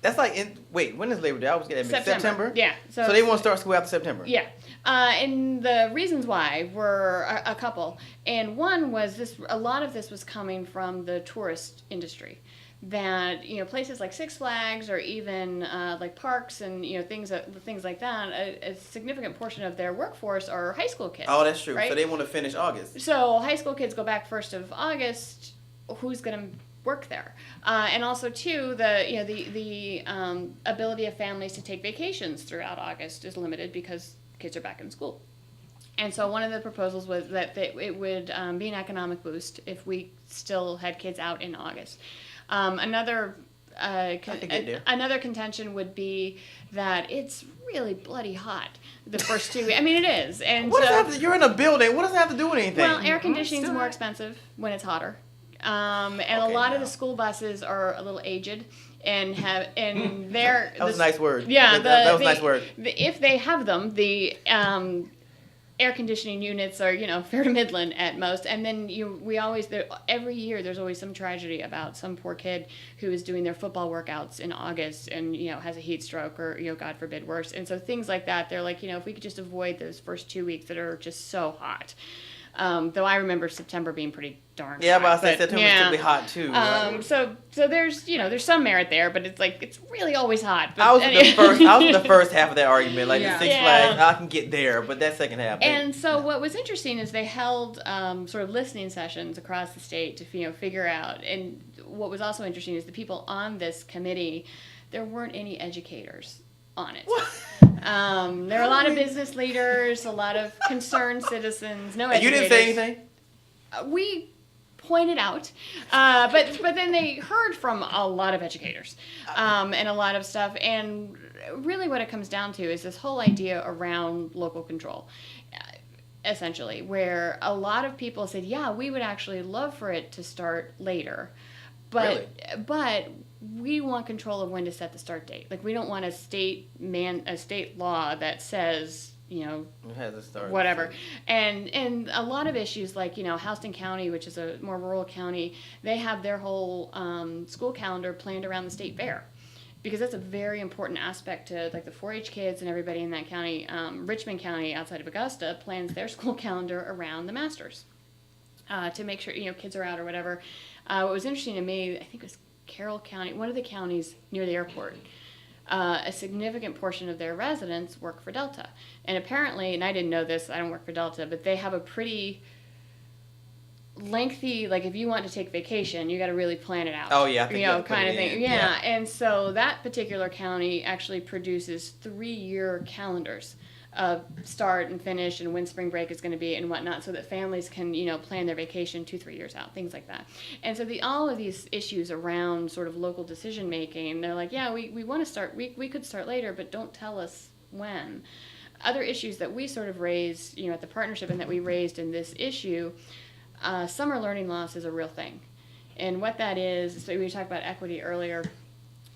That's like, when is Labor Day? I was getting September? Yeah. So they want to start school after September? Yeah. And the reasons why were a couple. And one was a lot of this was coming from the tourist industry. That places like Six Flags or even like parks and things like that, a significant portion of their workforce are high school kids. Oh, that's true. Right? So they want to finish August. So high school kids go back 1st of August. Who's going to work there? And also too, the ability of families to take vacations throughout August is limited because kids are back in school. And so one of the proposals was that it would be an economic boost if we still had kids out in August. Another another contention would be that it's really bloody hot the first 2 weeks. I mean, it is. And What does that have to, you're in a building. What does that have to do with anything? well, air conditioning is more expensive when it's hotter. And a lot of the school buses are a little aged and they're... That was a nice word. Yeah. That was a nice word. If they have them, the air conditioning units are, fair to middling at most. And then every year there's always some tragedy about some poor kid who is doing their football workouts in August and, has a heat stroke or, God forbid, worse. And so things like that, they're like, if we could just avoid those first 2 weeks that are just so hot. Though I remember September being pretty darn hot. Yeah, but I said September's typically hot too. So there's there's some merit there, but it's like it's really always hot. But, I was in the first half of that argument, like the Six Flags. I can get there, but that second half. And so what was interesting is they held sort of listening sessions across the state to figure out. And what was also interesting is the people on this committee, there weren't any educators on it. There are a lot of business leaders, a lot of concerned citizens, no educators. You didn't say anything? We pointed out, but then they heard from a lot of educators and a lot of stuff. And really what it comes down to is this whole idea around local control, essentially, where a lot of people said, yeah, we would actually love for it to start later. But we want control of when to set the start date. Like, we don't want a state law that says, it has to start. Whatever. And a lot of issues like, Houston County, which is a more rural county, they have their whole school calendar planned around the state fair. Because that's a very important aspect to, like, the 4-H kids and everybody in that county. Richmond County, outside of Augusta, plans their school calendar around the Masters to make sure, kids are out or whatever. What was interesting to me, I think it was Carroll County, one of the counties near the airport, a significant portion of their residents work for Delta. And apparently, and I didn't know this, I don't work for Delta, but they have a pretty lengthy, like, if you want to take vacation, you got to really plan it out. Oh, yeah. I think kind of thing. in. Yeah. And so that particular county actually produces 3-year calendars of start and finish and when spring break is going to be and whatnot, so that families can, plan their vacation 2-3 years out, things like that. And so all of these issues around sort of local decision making, they're like, yeah, we want to start, we could start later, but don't tell us when. Other issues that we sort of raised, at the partnership and that we raised in this issue, summer learning loss is a real thing. And what that is, so we talked about equity earlier,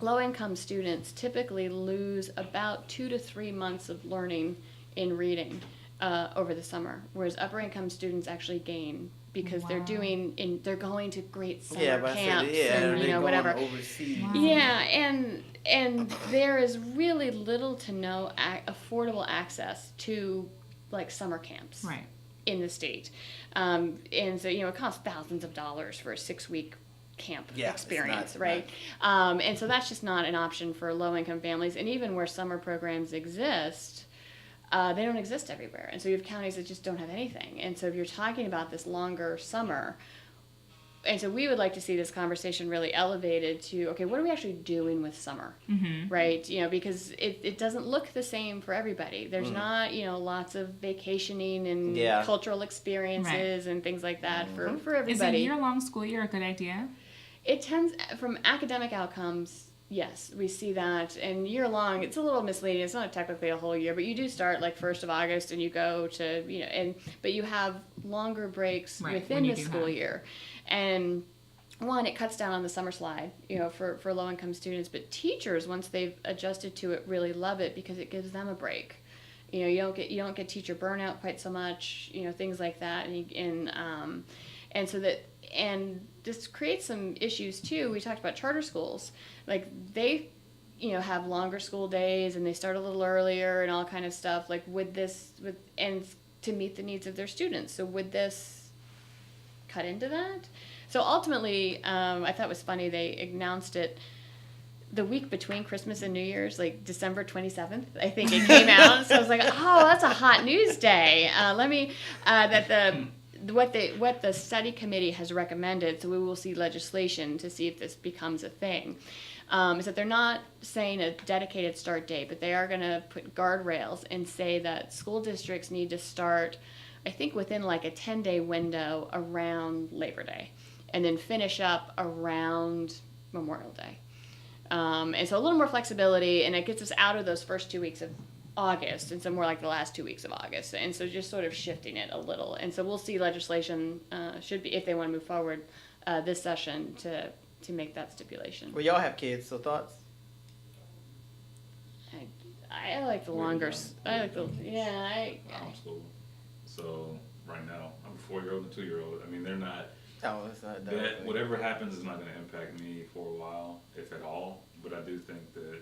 low-income students typically lose about 2 to 3 months of learning in reading over the summer, whereas upper-income students actually gain because they're going to great summer camps and whatever. Overseas. Wow. Yeah, and there is really little to no affordable access to, like, summer camps in the state, and so it costs thousands of dollars for a 6-week camp experience, right? And so that's just not an option for low-income families. And even where summer programs exist, they don't exist everywhere. And so you have counties that just don't have anything. And so if you're talking about this longer summer, and so we would like to see this conversation really elevated to, okay, what are we actually doing with summer, right? Because it doesn't look the same for everybody. There's not, lots of vacationing and cultural experiences and things like that for everybody. Is a year-long school year a good idea? It tends, from academic outcomes, yes, we see that. And year-long, it's a little misleading. It's not technically a whole year, but you do start, like, 1st of August, and you go to, but you have longer breaks within the school year. And one, it cuts down on the summer slide, for low-income students. But teachers, once they've adjusted to it, really love it because it gives them a break. You don't get teacher burnout quite so much, things like that. And this creates some issues too. We talked about charter schools, like they, have longer school days and they start a little earlier and all kind of stuff. Like and to meet the needs of their students. So would this cut into that? So ultimately, I thought it was funny, they announced it the week between Christmas and New Year's, like December 27th, I think it came out. So I was like, oh, that's a hot news day. What the study committee has recommended, so we will see legislation to see if this becomes a thing. is that they're not saying a dedicated start date, but they are going to put guardrails and say that school districts need to start, I think, within like a 10-day window around Labor Day, and then finish up around Memorial Day. And so a little more flexibility, and it gets us out of those first 2 weeks of August, and so more like the last 2 weeks of August. And so just sort of shifting it a little. And so we'll see legislation, should be, if they want to move forward this session, to make that stipulation. Well, y'all have kids, so thoughts? I like the longer, I like the, yeah, I homeschool. So right now, I'm a 4-year-old and a 2-year-old. I mean, they're not, Oh, it's not that, whatever happens is not going to impact me for a while, if at all. But I do think that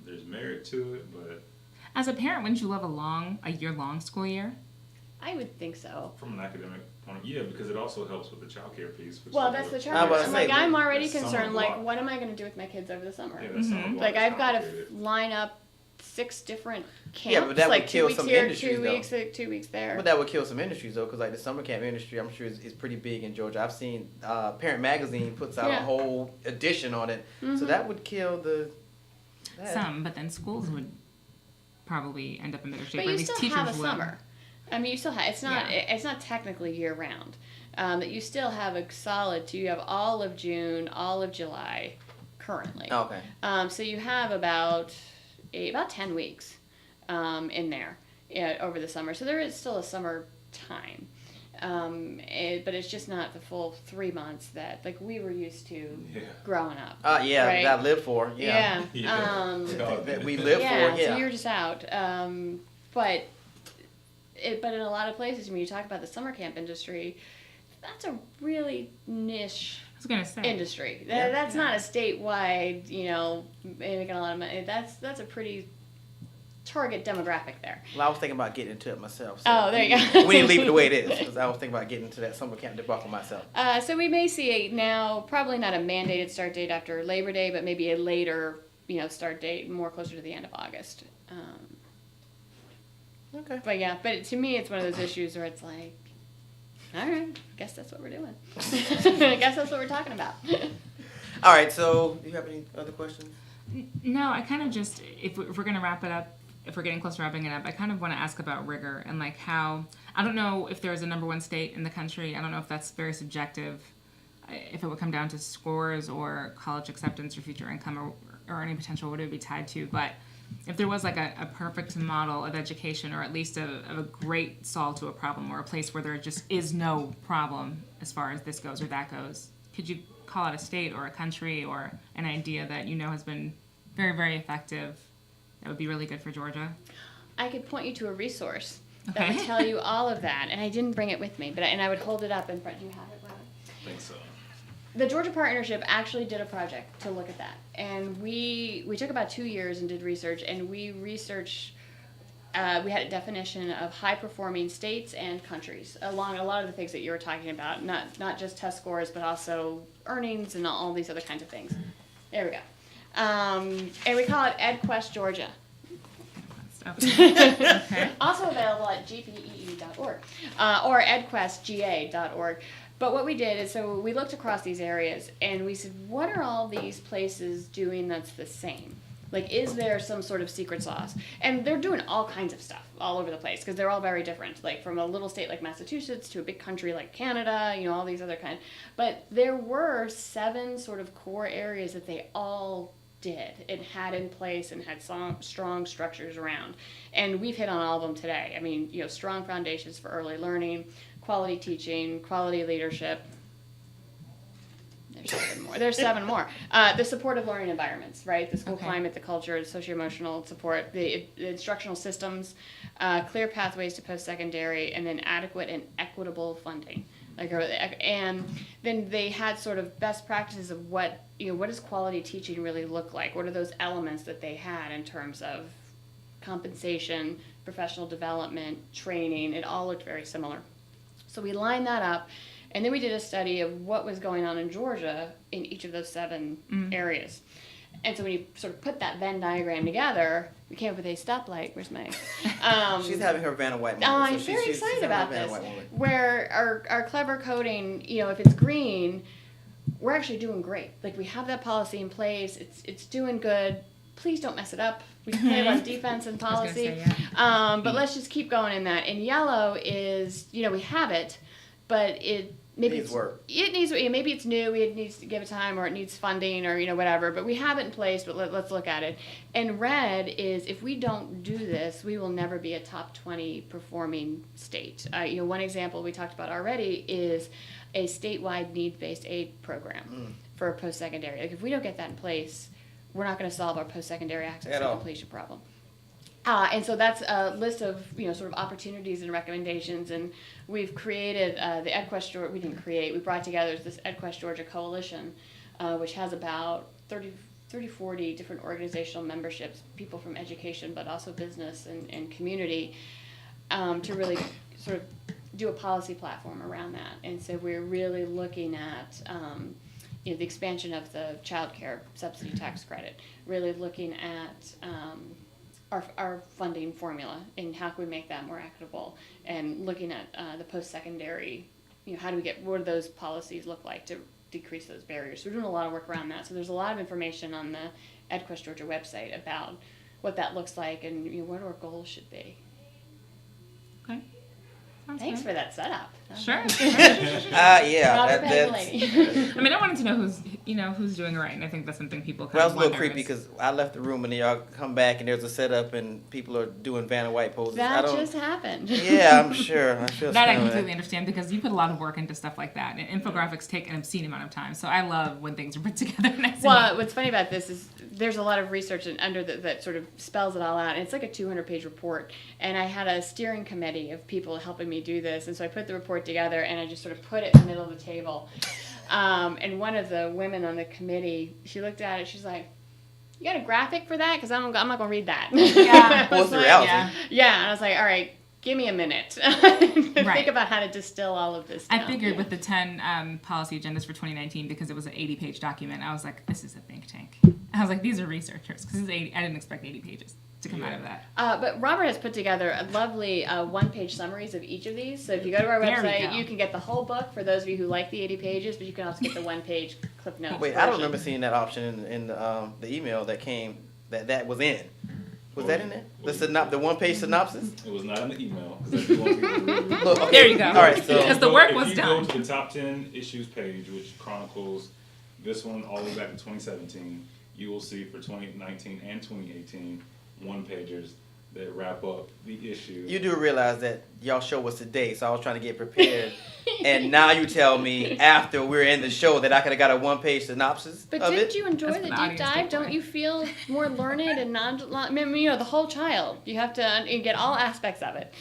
there's merit to it, but As a parent, wouldn't you love a year-long school year? I would think so. from an academic point of view, yeah, because it also helps with the childcare piece. Which Well, is that's the what- I challenge. was I'm saying, like, I'm already that's summer concerned, like, block. what am I going to do with my kids over the summer? Yeah, that summer block Like, is I've got to complicated. line up 6 different camps, Yeah, but that would like kill 2 weeks some here, industries, 2 though. weeks, 2 weeks there. But that would kill some industries though, because like the summer camp industry, I'm sure is pretty big in Georgia. I've seen Parent Magazine puts out Yeah. a whole edition on it, so that would kill the. that. Some, but then schools would probably end up in better shape, But or you at least still teachers have a would. summer. I mean, you still have. It's not. Yeah. It's not technically year round. That you still have a solid. You have all of June, all of July, currently. Okay. So you have about 10 weeks in there over the summer. So there is still a summer time. But it's just not the full 3 months that like we were used to Yeah. growing up. Yeah, Right. that I live for. Yeah. Yeah. That we live Yeah, for. Yeah. so you're just out. But in a lot of places, when you talk about the summer camp industry, that's a really niche I was gonna say. industry. Yeah. That's not a statewide, making a lot of money. That's a pretty target demographic there. Well, I was thinking about getting into it myself. So Oh, there you go. We need to leave it the way it is, because I was thinking about getting into that summer camp debacle myself. So we may see now, probably not a mandated start date after Labor Day, but maybe a later, start date, more closer to the end of August. Okay. But yeah, but to me, it's one of those issues where it's like, all right, guess that's what we're doing. I guess that's what we're talking about. All right. So, do you have any other questions? No, I kind of just, if we're going to wrap it up, if we're getting close to wrapping it up, I kind of want to ask about rigor and like how, I don't know if there's a number one state in the country. I don't know if that's very subjective, if it would come down to scores or college acceptance or future income or any potential what it would be tied to. But if there was like a perfect model of education, or at least of a great solve to a problem, or a place where there just is no problem as far as this goes or that goes, could you call it a state or a country or an idea that has been very, very effective that would be really good for Georgia? I could point you to a resource that Okay. would tell you all of that, and I didn't bring it with me, but I would hold it up in front. Do you have it, Robert? I think so. The Georgia Partnership actually did a project to look at that, and we took about 2 years and did research, and we researched. We had a definition of high-performing states and countries along a lot of the things that you were talking about, not just test scores, but also earnings and all these other kinds of things. There we go. And we call it EdQuest Georgia. Okay. Also available at gpee.org or edquestga.org. But what we did is, so we looked across these areas and we said, what are all these places doing that's the same? Like, is there some sort of secret sauce? And they're doing all kinds of stuff all over the place because they're all very different. Like from a little state like Massachusetts to a big country like Canada, all these other kinds. But there were 7 sort of core areas that they all did and had in place and had strong structures around. And we've hit on all of them today. I mean, strong foundations for early learning, quality teaching, quality leadership. There's 7 more. The supportive learning environments, right? The school Okay. climate, the culture, the socio-emotional support, the instructional systems, clear pathways to post-secondary, and then adequate and equitable funding. And then they had sort of best practices of what does quality teaching really look like? What are those elements that they had in terms of compensation, professional development, training? It all looked very similar. So we lined that up, and then we did a study of what was going on in Georgia in each of those 7 areas. And so when you sort of put that Venn diagram together, we came up with a stoplight. Where's my? She's having her Vanna White moment. I'm so very she's excited having her about Vanna this. White moment. Where our clever coding, if it's green, we're actually doing great. Like, we have that policy in place. It's doing good. Please don't mess it up. We can play a lot of defense and I was policy. gonna say, yeah. But let's just keep going in that. And yellow is, we have it, but maybe Needs it's work. It needs, maybe it's new. It needs to give it time, or it needs funding, or whatever. But we have it in place. But let's look at it. And red is, if we don't do this, we will never be a top 20 performing state. One example we talked about already is a statewide need-based aid program for post-secondary. Like, if we don't get that in place, we're not going to solve our post-secondary access At and all. completion problem. And so that's a list of, sort of opportunities and recommendations. And we've created the EdQuest Georgia. We didn't create. We brought together this EdQuest Georgia Coalition, which has about 40 different organizational memberships, people from education, but also business and community, to really sort of do a policy platform around that. And so we're really looking at the expansion of the child care subsidy tax credit, really looking at our funding formula and how can we make that more equitable, and looking at the post-secondary, how do we what do those policies look like to decrease those barriers. So we're doing a lot of work around that. So there's a lot of information on the EdQuest Georgia website about what that looks like and what our goals should be. Okay. Sounds Thanks good. for that setup. Sure. Yeah, Robert that's. Pagolini. I mean, I wanted to know who's doing it right, and I think that's something people kind Well, that of was a little wonder creepy is- because I left the room and then y'all come back and there's a setup and people are doing Vanna White poses. I That don't. just happened. Yeah, I'm sure. I feel That I some of completely understand, because you put a lot of work into stuff like that, and infographics take an obscene amount of time. So I love when things are put together nice and Well, neat. what's funny about this is there's a lot of research under that sort of spells it all out, and it's like a 200-page report. And I had a steering committee of people helping me do this, and so I put the report together and I just sort of put it in the middle of the table. And one of the women on the committee, she looked at it, she's like, "You got a graphic for that? Because I'm not going to read that." Yeah. Well, it's the Like, reality. Yeah. Yeah, and I was like, "All right, give me a minute." Think Right. about how to distill all of this down. I figured with the 10 policy agendas for 2019, because it was an 80-page document, I was like, this is a think tank. I was like, these are researchers, because I didn't expect 80 pages to come out of that. But Robert has put together a lovely one-page summaries of each of these. So if you go to our There we website, go. you can get the whole book for those of you who like the 80 pages, but you can also get the one-page clip notes. Wait, I don't version. remember seeing that option in the email that came that was in. Was that in there? The one-page synopsis? It was not in the email, because I do want people to read it. Look, okay. There you go. All right, so Because the work If was you done. go to the top 10 issues page, which chronicles this one all the way back to 2017, you will see for 2019 and 2018 one-pagers that wrap up the issue. you do realize that y'all show was today, so I was trying to get prepared, and now you tell me after we're in the show that I could have got a one-page synopsis But of didn't it. you enjoy That's the what the deep audience dive? take Don't away. you feel more learned and non? The whole child. You have to you get all aspects of it.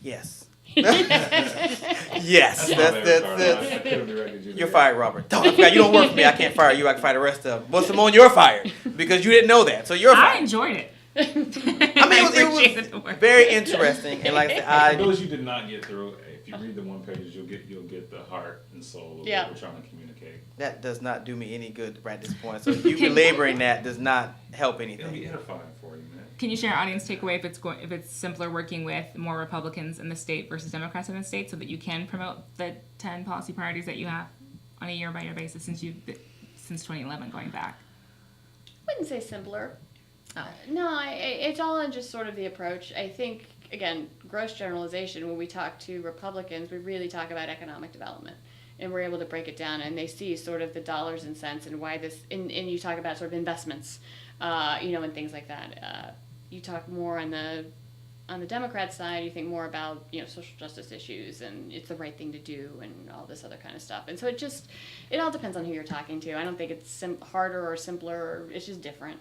Yes. Yes. That's my favorite part. That's I could have directed you to You're that. fired, Robert. Don't, I forgot, you don't work for me. I can't fire you. I can fire the rest of them. Well, Simone, you're fired because you didn't know that. So you're I fired. enjoyed it. I mean, appreciated the it was work. very interesting. And like I For said, those you did not get through, if you read the one pages, you'll get the heart and soul of Yeah. what we're trying to communicate. that does not do me any good right at this point. So you belaboring that does not help It'll be anything. edifying for you, man. Can you share our audience takeaway if it's simpler working with more Republicans in the state versus Democrats in the state, so that you can promote the 10 policy priorities that you have on a year-by-year basis since 2011 going back? I wouldn't say simpler. Oh. No, it's all in just sort of the approach. I think, again, gross generalization, when we talk to Republicans, we really talk about economic development. And we're able to break it down, and they see sort of the dollars and cents and why this, and you talk about sort of investments, and things like that. You talk more on the Democrat side, you think more about, social justice issues, and it's the right thing to do, and all this other kind of stuff. And so it all depends on who you're talking to. I don't think it's harder or simpler, it's just different.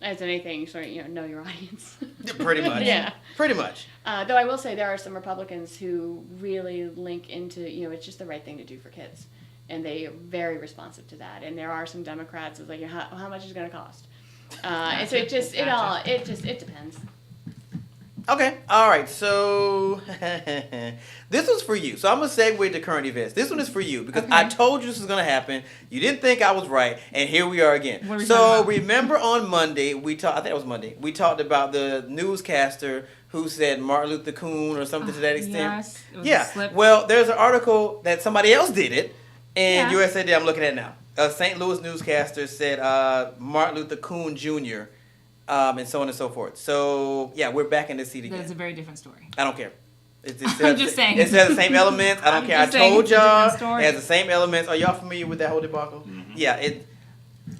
As anything, sort of, know your audience. Pretty much. Yeah. Pretty much. Though I will say there are some Republicans who really link into, it's just the right thing to do for kids. And they are very responsive to that. And there are some Democrats who's like, how much is it going to cost? And so it depends. Okay. All right. So this was for you. So I'm gonna segue to current events. This one is for you because I told you this was gonna happen. You didn't think I was right, and here we are again. What are we So talking about? remember on Monday we talked. I think it was Monday. We talked about the newscaster who said Martin Luther King or something to that extent. Yes, it was a Yeah. slip. Well, there's an article that somebody else did it, And Yeah. USA Today, I'm looking at now. A St. Louis newscaster said Martin Luther Coon Jr. And so on and so forth. So yeah, we're back in this seat again. That's a very different story. I don't care. It I'm just saying. It has the same elements. I don't I'm care. I just saying told it's a y'all different story. it has the same elements. Are y'all familiar with that whole debacle? Yeah.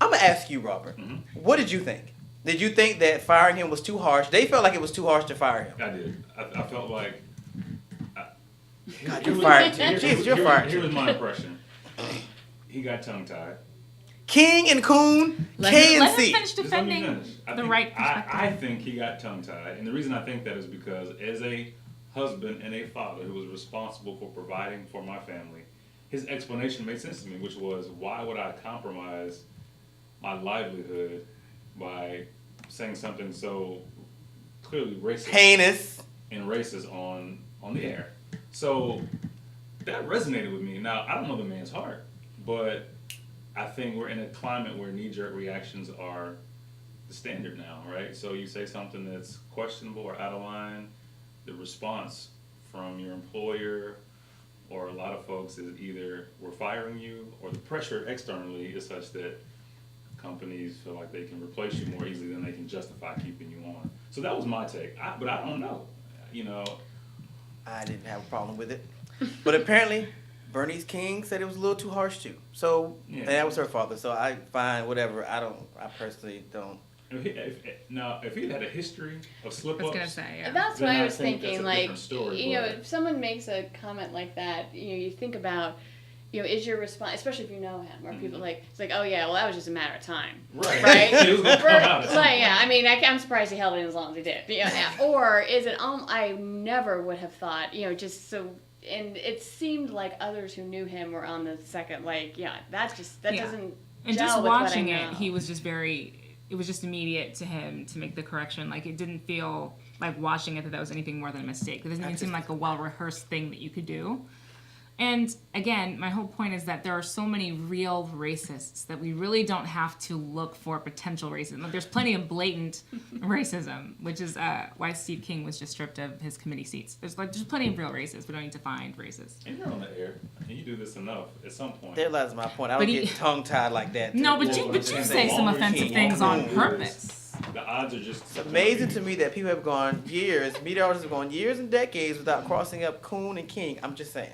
I'm gonna ask you, Robert. What did you think? Did you think that firing him was too harsh? They felt like it was too harsh to fire him. I did. I felt like. God, you're fired too. Jesus, you're fired Here too. was my impression. He got tongue-tied. King and Coon, K and Let him C. finish Just let me defending finish. I the think- right perspective. I think he got tongue-tied, and the reason I think that is because as a husband and a father who was responsible for providing for my family, his explanation made sense to me, which was, why would I compromise my livelihood by saying something so clearly racist Heinous. and racist on the air? So that resonated with me. Now, I don't know the man's heart, but I think we're in a climate where knee-jerk reactions are the standard now, right? So you say something that's questionable or out of line, the response from your employer or a lot of folks is either we're firing you, or the pressure externally is such that companies feel like they can replace you more easily than they can justify keeping you on. So that was my take. But I don't know. I didn't have a problem with it. But apparently, Bernice King said it was a little too harsh too. So, Yeah. and that was her father. So I fine, whatever. I personally don't. If he had a history of I was slip-ups, gonna say, yeah. That's Then what I I was think that's thinking. a Like, different story, you know, but- if someone makes a comment like that, you think about, is your response, especially if you know him, or people it's like, oh yeah, well that was just a matter of time, right? right? He was gonna come out at some Like, point. yeah, I mean, I'm surprised he held it in as long as he did. Yeah. Or is it? I never would have thought, just so. And it seemed like others who knew him were on the second, that Yeah. doesn't. And gel just with what I watching know. it, he was just it was just immediate to him to make the correction. Like, it didn't feel like watching it that was anything more than a mistake. It doesn't even seem like a well-rehearsed thing that you could do. And again, my whole point is that there are so many real racists that we really don't have to look for potential racism. Like, there's plenty of blatant racism, which is why Steve King was just stripped of his committee seats. There's plenty of real racists. We don't need to find racists. And you're on the air, and you do this enough. At some point, There lies my point. I But don't he- get tongue-tied like that. No, but Well, you what but I'm you saying say is some longer offensive King, things on longer purpose. the odds are just. It's amazing to me that people have gone years, meteorologists have gone years and decades without crossing up Coon and King. I'm just saying.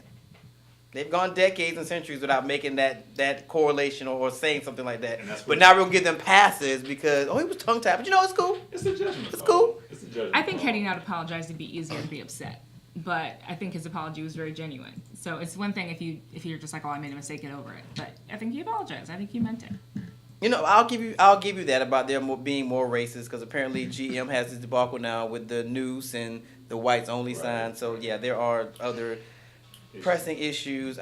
They've gone decades and centuries without making that correlation or saying something like that. And that's But what- now we'll give them passes because, he was tongue-tied. But it's cool. It's a judgment. It's call. cool. It's a judgment. I think call. heading out apologized would be easier to be upset. But I think his apology was very genuine. So it's one thing if you're just like, oh, I made a mistake, get over it. But I think he apologized. I think he meant it. I'll give you that about them being more racist because apparently GM has this debacle now with the noose and the whites only Right. sign. So yeah, there are other pressing issues.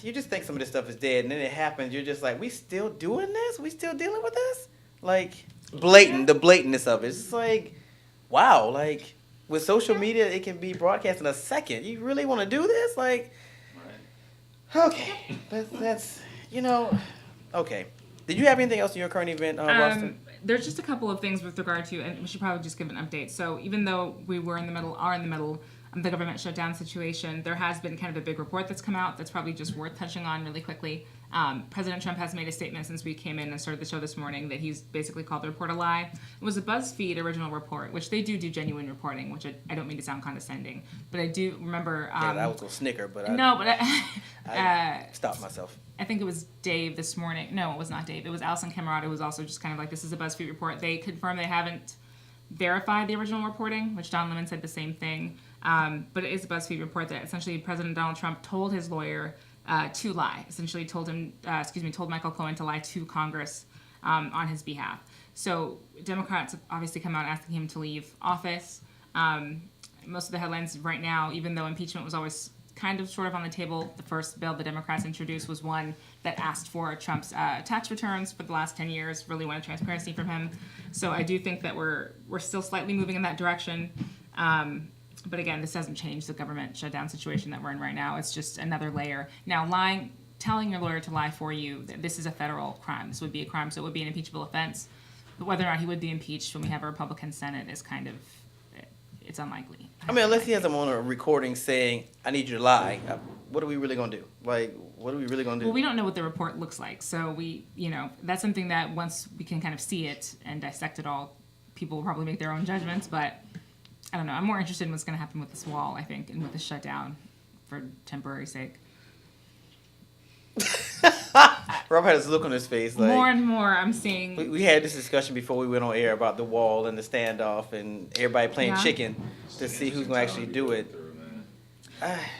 You just think some of this stuff is dead, and then it happens. You're just like, we still doing this? We still dealing with this? Like the blatantness of it. It's like, wow. Like with social media, it can be broadcast in a second. You really want to do this? Like, Right. okay, that's okay. Did you have anything else in your current event, Boston? There's just a couple of things with regard to, and we should probably just give an update. So even though we are in the middle of the government shutdown situation, there has been kind of a big report that's come out that's probably just worth touching on really quickly. President Trump has made a statement since we came in and started the show this morning that he's basically called the report a lie. It was a BuzzFeed original report, which they do genuine reporting, which I don't mean to sound condescending, but I do remember. Yeah, I was gonna snicker, but I stopped myself. I think it was Dave this morning. No, it was not Dave. It was Alison Camerata who was also just kind of like, this is a BuzzFeed report. They confirmed they haven't verified the original reporting, which Don Lemon said the same thing. But it is a BuzzFeed report that essentially President Donald Trump told his lawyer to lie. Essentially told Michael Cohen to lie to Congress on his behalf. So Democrats have obviously come out asking him to leave office. Most of the headlines right now, even though impeachment was always kind of sort of on the table, the first bill the Democrats introduced was one that asked for Trump's tax returns for the last 10 years, really wanted transparency from him. So I do think that we're still slightly moving in that direction. But again, this doesn't change the government shutdown situation that we're in right now. It's just another layer. Now, telling your lawyer to lie for you, this is a federal crime. This would be a crime, so it would be an impeachable offense. But whether or not he would be impeached when we have a Republican Senate is kind of, it's unlikely. I mean, unless he has them on a recording saying, "I need you to lie," what are we really gonna do? Like, what are we really gonna do? Well, we don't know what the report looks like, so that's something that once we can kind of see it and dissect it all, people will probably make their own judgments. But I don't know. I'm more interested in what's going to happen with this wall, I think, and with the shutdown for temporary sake. Rob had this look on his face like More and more, I'm seeing. we had this discussion before we went on air about the wall and the standoff and everybody playing Yeah. chicken to see who's gonna actually do it.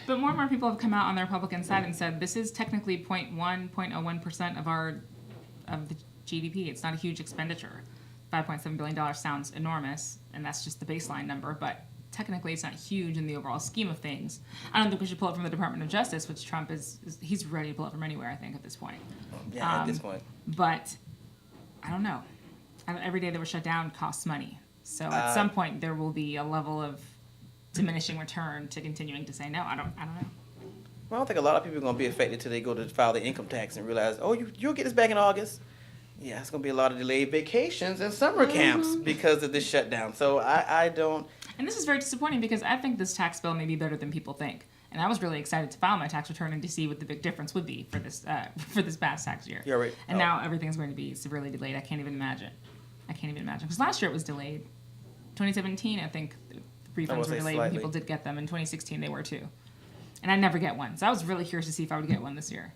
But more and more people have come out on the Republican side and said this is technically 0.01% of the GDP. It's not a huge expenditure. $5.7 billion sounds enormous, and that's just the baseline number, but technically it's not huge in the overall scheme of things. I don't think we should pull it from the Department of Justice, which Trump he's ready to pull it from anywhere, I think, at this point. Yeah, at this point. But I don't know. Every day that we're shut down costs money. So at some point there will be a level of diminishing return to continuing to say no. I don't know. Well, I don't think a lot of people are going to be affected till they go to file their income tax and realize, oh, you'll get this back in August. Yeah, it's going to be a lot of delayed vacations and summer camps because of this shutdown. So I don't. And this is very disappointing because I think this tax bill may be better than people think. And I was really excited to file my tax return and to see what the big difference would be for this past tax year. You're right. And now everything's going to be severely delayed. I can't even imagine. Because last year it was delayed. 2017, I think the refunds were say delayed and slightly. people did get them. In 2016, they were too. And I never get one. So I was really curious to see if I would get one this year.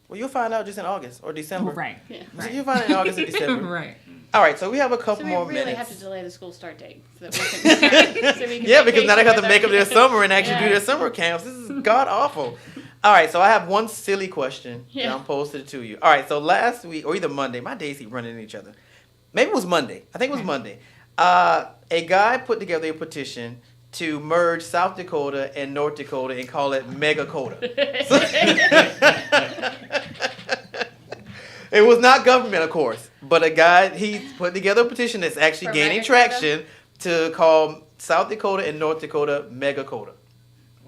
Well, you'll find out just in August or December. Right. Yeah. So you'll find it in August or December. Right. All right, so we have a couple So we more really minutes. have to delay the school start date so that we can start, so we can Yeah, because now they have to vacation make up their with our- summer and actually do Yeah. their summer camps. This is god awful. All right, so I have one silly question that Yeah. I'm posted to you. All right, so last week, or either Monday, my days keep running into each other. Maybe it was Monday. I think it was Monday. A guy put together a petition to merge South Dakota and North Dakota and call it Megakota. It was not government, of course, but he put together a petition that's actually For gaining Megakota? traction to call South Dakota and North Dakota Megakota.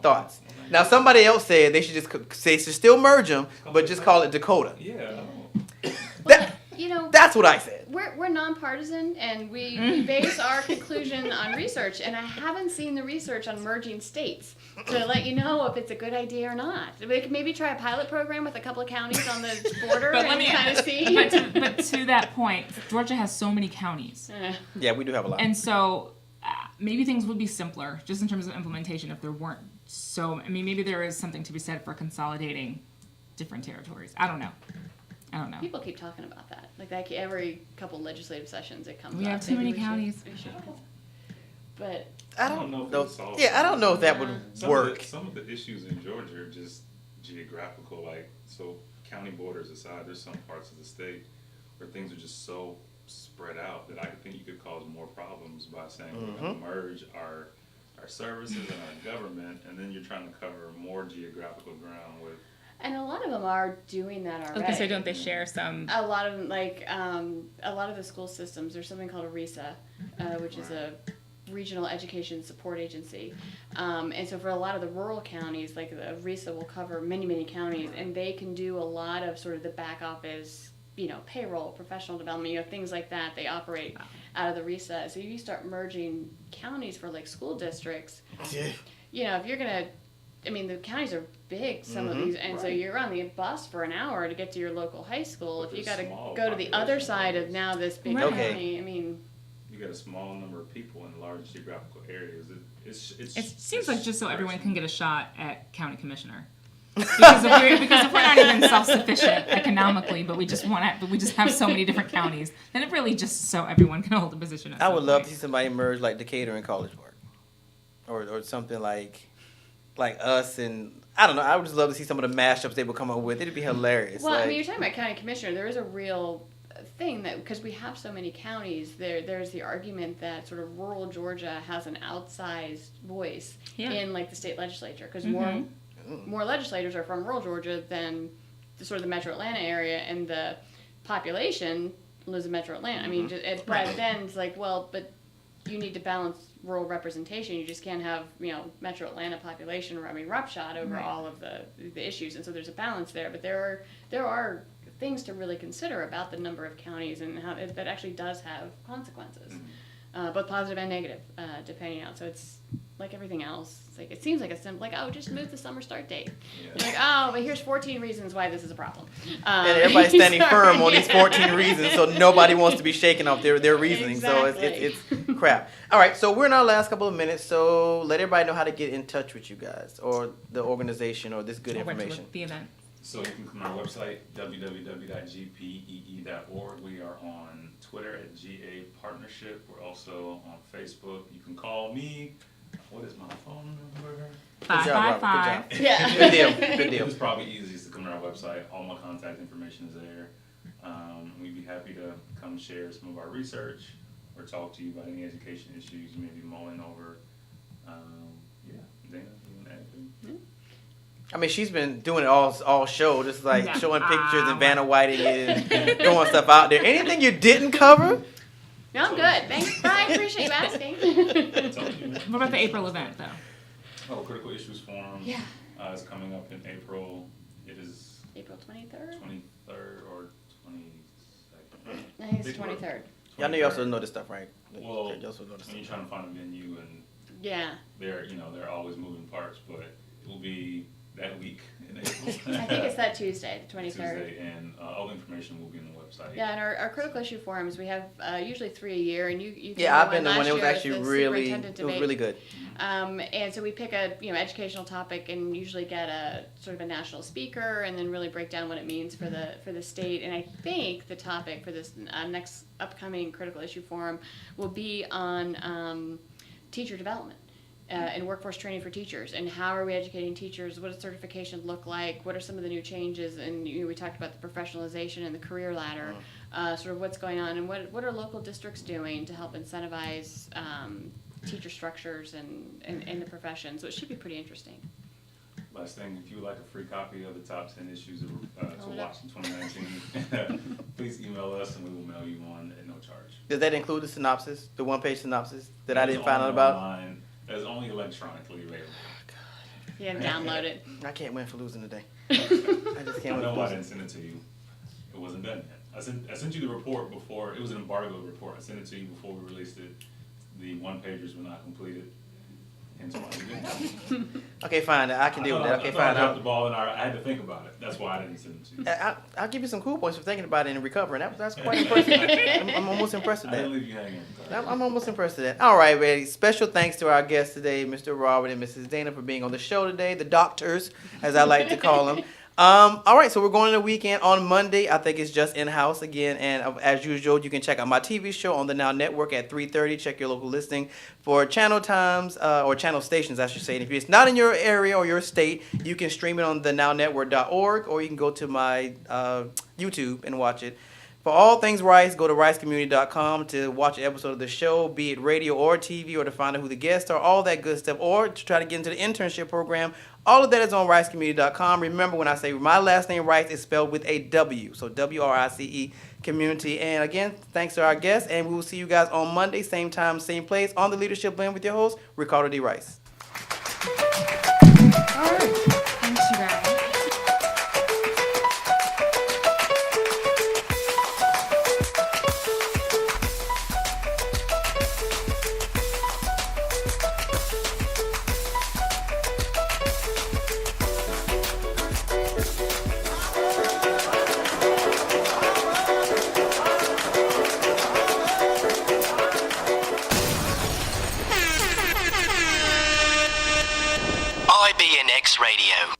Thoughts? Now, somebody else said they should still merge them, but just call it Dakota. Yeah. That, You know, that's what I said. we're nonpartisan and we base our conclusion on research, and I haven't seen the research on merging states to let you know if it's a good idea or not. We could maybe try a pilot program with a couple of counties on the border But let and me kind of see. but to that point, Georgia has so many counties. Yeah, we do have a lot. And so maybe things would be simpler just in terms of implementation if there weren't so. I mean, maybe there is something to be said for consolidating different territories. I don't know. People keep talking about that. Like every couple legislative sessions it comes up. We have too Maybe many counties. we should. But I I don't don't know if know. it would solve Yeah, I don't know if that would work. Some of the issues in Georgia are just geographical. Like, so county borders aside, there's some parts of the state where things are just so spread out that I think you could cause more problems by saying we're going to merge our services and our government, and then you're trying to cover more geographical ground with. and a lot of them are doing that already. Okay, so don't they share some? A lot of them, like a lot of the school systems, there's something called a RESA, which is a regional education support agency. And so for a lot of the rural counties, like the RESA will cover many, many counties, and they can do a lot of sort of the back office, payroll, professional development, things like that. They operate out of the RESA. So if you start merging counties for like school districts, Yeah. if you're gonna, the counties are big, some of these, and so Right. you're on the bus for an hour to get to your local high school. But If you there's gotta small go to the other population side of areas. now this big Right. Okay. county, You got a small number of people in large geographical areas. It seems like just so everyone can get a shot at county commissioner. Because if we're not even self-sufficient economically, but we just have so many different counties, then it really just so everyone can hold a position. At I some would love to point. see somebody merge like Decatur and College Park, or something like us, and I don't know. I would just love to see some of the mashups they would come up with. It'd be hilarious. well, like, you're talking about county commissioner. There is a real thing that because we have so many counties, there's the argument that sort of rural Georgia has an outsized voice Yeah. in like the state legislature because Mhm. more legislators are from rural Georgia than the sort of the Metro Atlanta area, and the population lives in Metro Atlanta. But then it's like, well, but you need to balance rural representation. You just can't have Metro Atlanta population running roughshod over Right. all of the issues, and so there's a balance there. But there are things to really consider about the number of counties and how that actually does have consequences. both positive and negative, depending on. So it's like everything else. It's like it seems like just move the summer start date. Yeah. You're like, oh, but here's 14 reasons why this is a problem. And everybody's standing sorry, firm on these yeah. 14 reasons, so nobody wants to be shaken off their reasoning. Exactly. So it's crap. All right, so we're in our last couple of minutes, so let everybody know how to get in touch with you guys or the organization or this good Or where to information. look the event. So you can come to our website, www.gpee.org. We are on Twitter at GA Partnership. We're also on Facebook. You can call me. What is my phone number? Good job, Robert. 555. Good job. Yeah. Good deal. Good deal. It's probably easiest to come to our website. All my contact information is there. We'd be happy to come share some of our research or talk to you about any education issues you may be mulling over. Yeah, Dana, you want to add anything? I mean, she's been doing it all show, just like Yeah. showing pictures and Vanna Whiting and throwing stuff out there. Anything you didn't cover? No, I'm good. Thanks, Brian. Appreciate you asking. It's all you. What about the April event, though? Oh, Critical Issues Forum. Yeah. Is coming up in April. It is April 23rd? 23rd or 22nd. I think it's 23rd. Y'all know you also know this stuff, right? Well, You also know this when you're stuff. trying to find a venue and Yeah. there are always moving parts, but it will be that week in April. I think it's that Tuesday, the 23rd. Tuesday, and all the information will be on the website. Yeah, and our critical issue forums, we have usually 3 a year, and you came Yeah, to I've been to last one. It was year as actually the really, superintendent it was debate. really good. And so we pick a educational topic and usually get a sort of a national speaker, and then really break down what it means for the state. And I think the topic for this next upcoming critical issue forum will be on teacher development. And workforce training for teachers, and how are we educating teachers? What does certification look like? What are some of the new changes? And we talked about the professionalization and the career ladder, sort of what's going on, and what are local districts doing to help incentivize teacher structures and the profession. So it should be pretty interesting. Last thing, if you would like a free copy of the top 10 issues to Oh, yeah. watch in 2019, please email us and we will mail you one at no charge. Does that include the synopsis, the one-page synopsis that I It's didn't find out only about? online. It's only electronically available. You can download it. I can't win for losing today. I just I can't win know for I losing. didn't send it to you. It wasn't done yet. I sent you the report before. It was an embargo report. I sent it to you before we released it. The one-pagers were not completed. Hence why we didn't. Okay, fine. I can deal with that. Okay, I fine. dropped the ball and I had to think about it. That's why I didn't send it to you. I'll give you some cool points for thinking about it and recovering. That's quite impressive. I'm almost impressed with I that. didn't leave you hanging. I'm almost impressed with that. All right, Betty. Special thanks to our guests today, Mr. Robert and Mrs. Dana, for being on the show today. The doctors, as I like to call them. All right, so we're going to the weekend on Monday. I think it's just in-house again. And as usual, you can check out my TV show on the Now Network at 3:30. Check your local listing for channel times, or channel stations, I should say. And if it's not in your area or your state, you can stream it on thenownetwork.org, or you can go to my YouTube and watch it. For all things Rice, go to ricecommunity.com to watch an episode of the show, be it radio or TV, or to find out who the guests are, all that good stuff, or to try to get into the internship program. All of that is on ricecommunity.com. Remember, when I say my last name, Rice, is spelled with a W, so WRICE community. And again, thanks to our guests, and we will see you guys on Monday, same time, same place, on the Leadership Blend with your host, Ricardo D. Rice. All right. Thanks, you guys. IBNX Radio.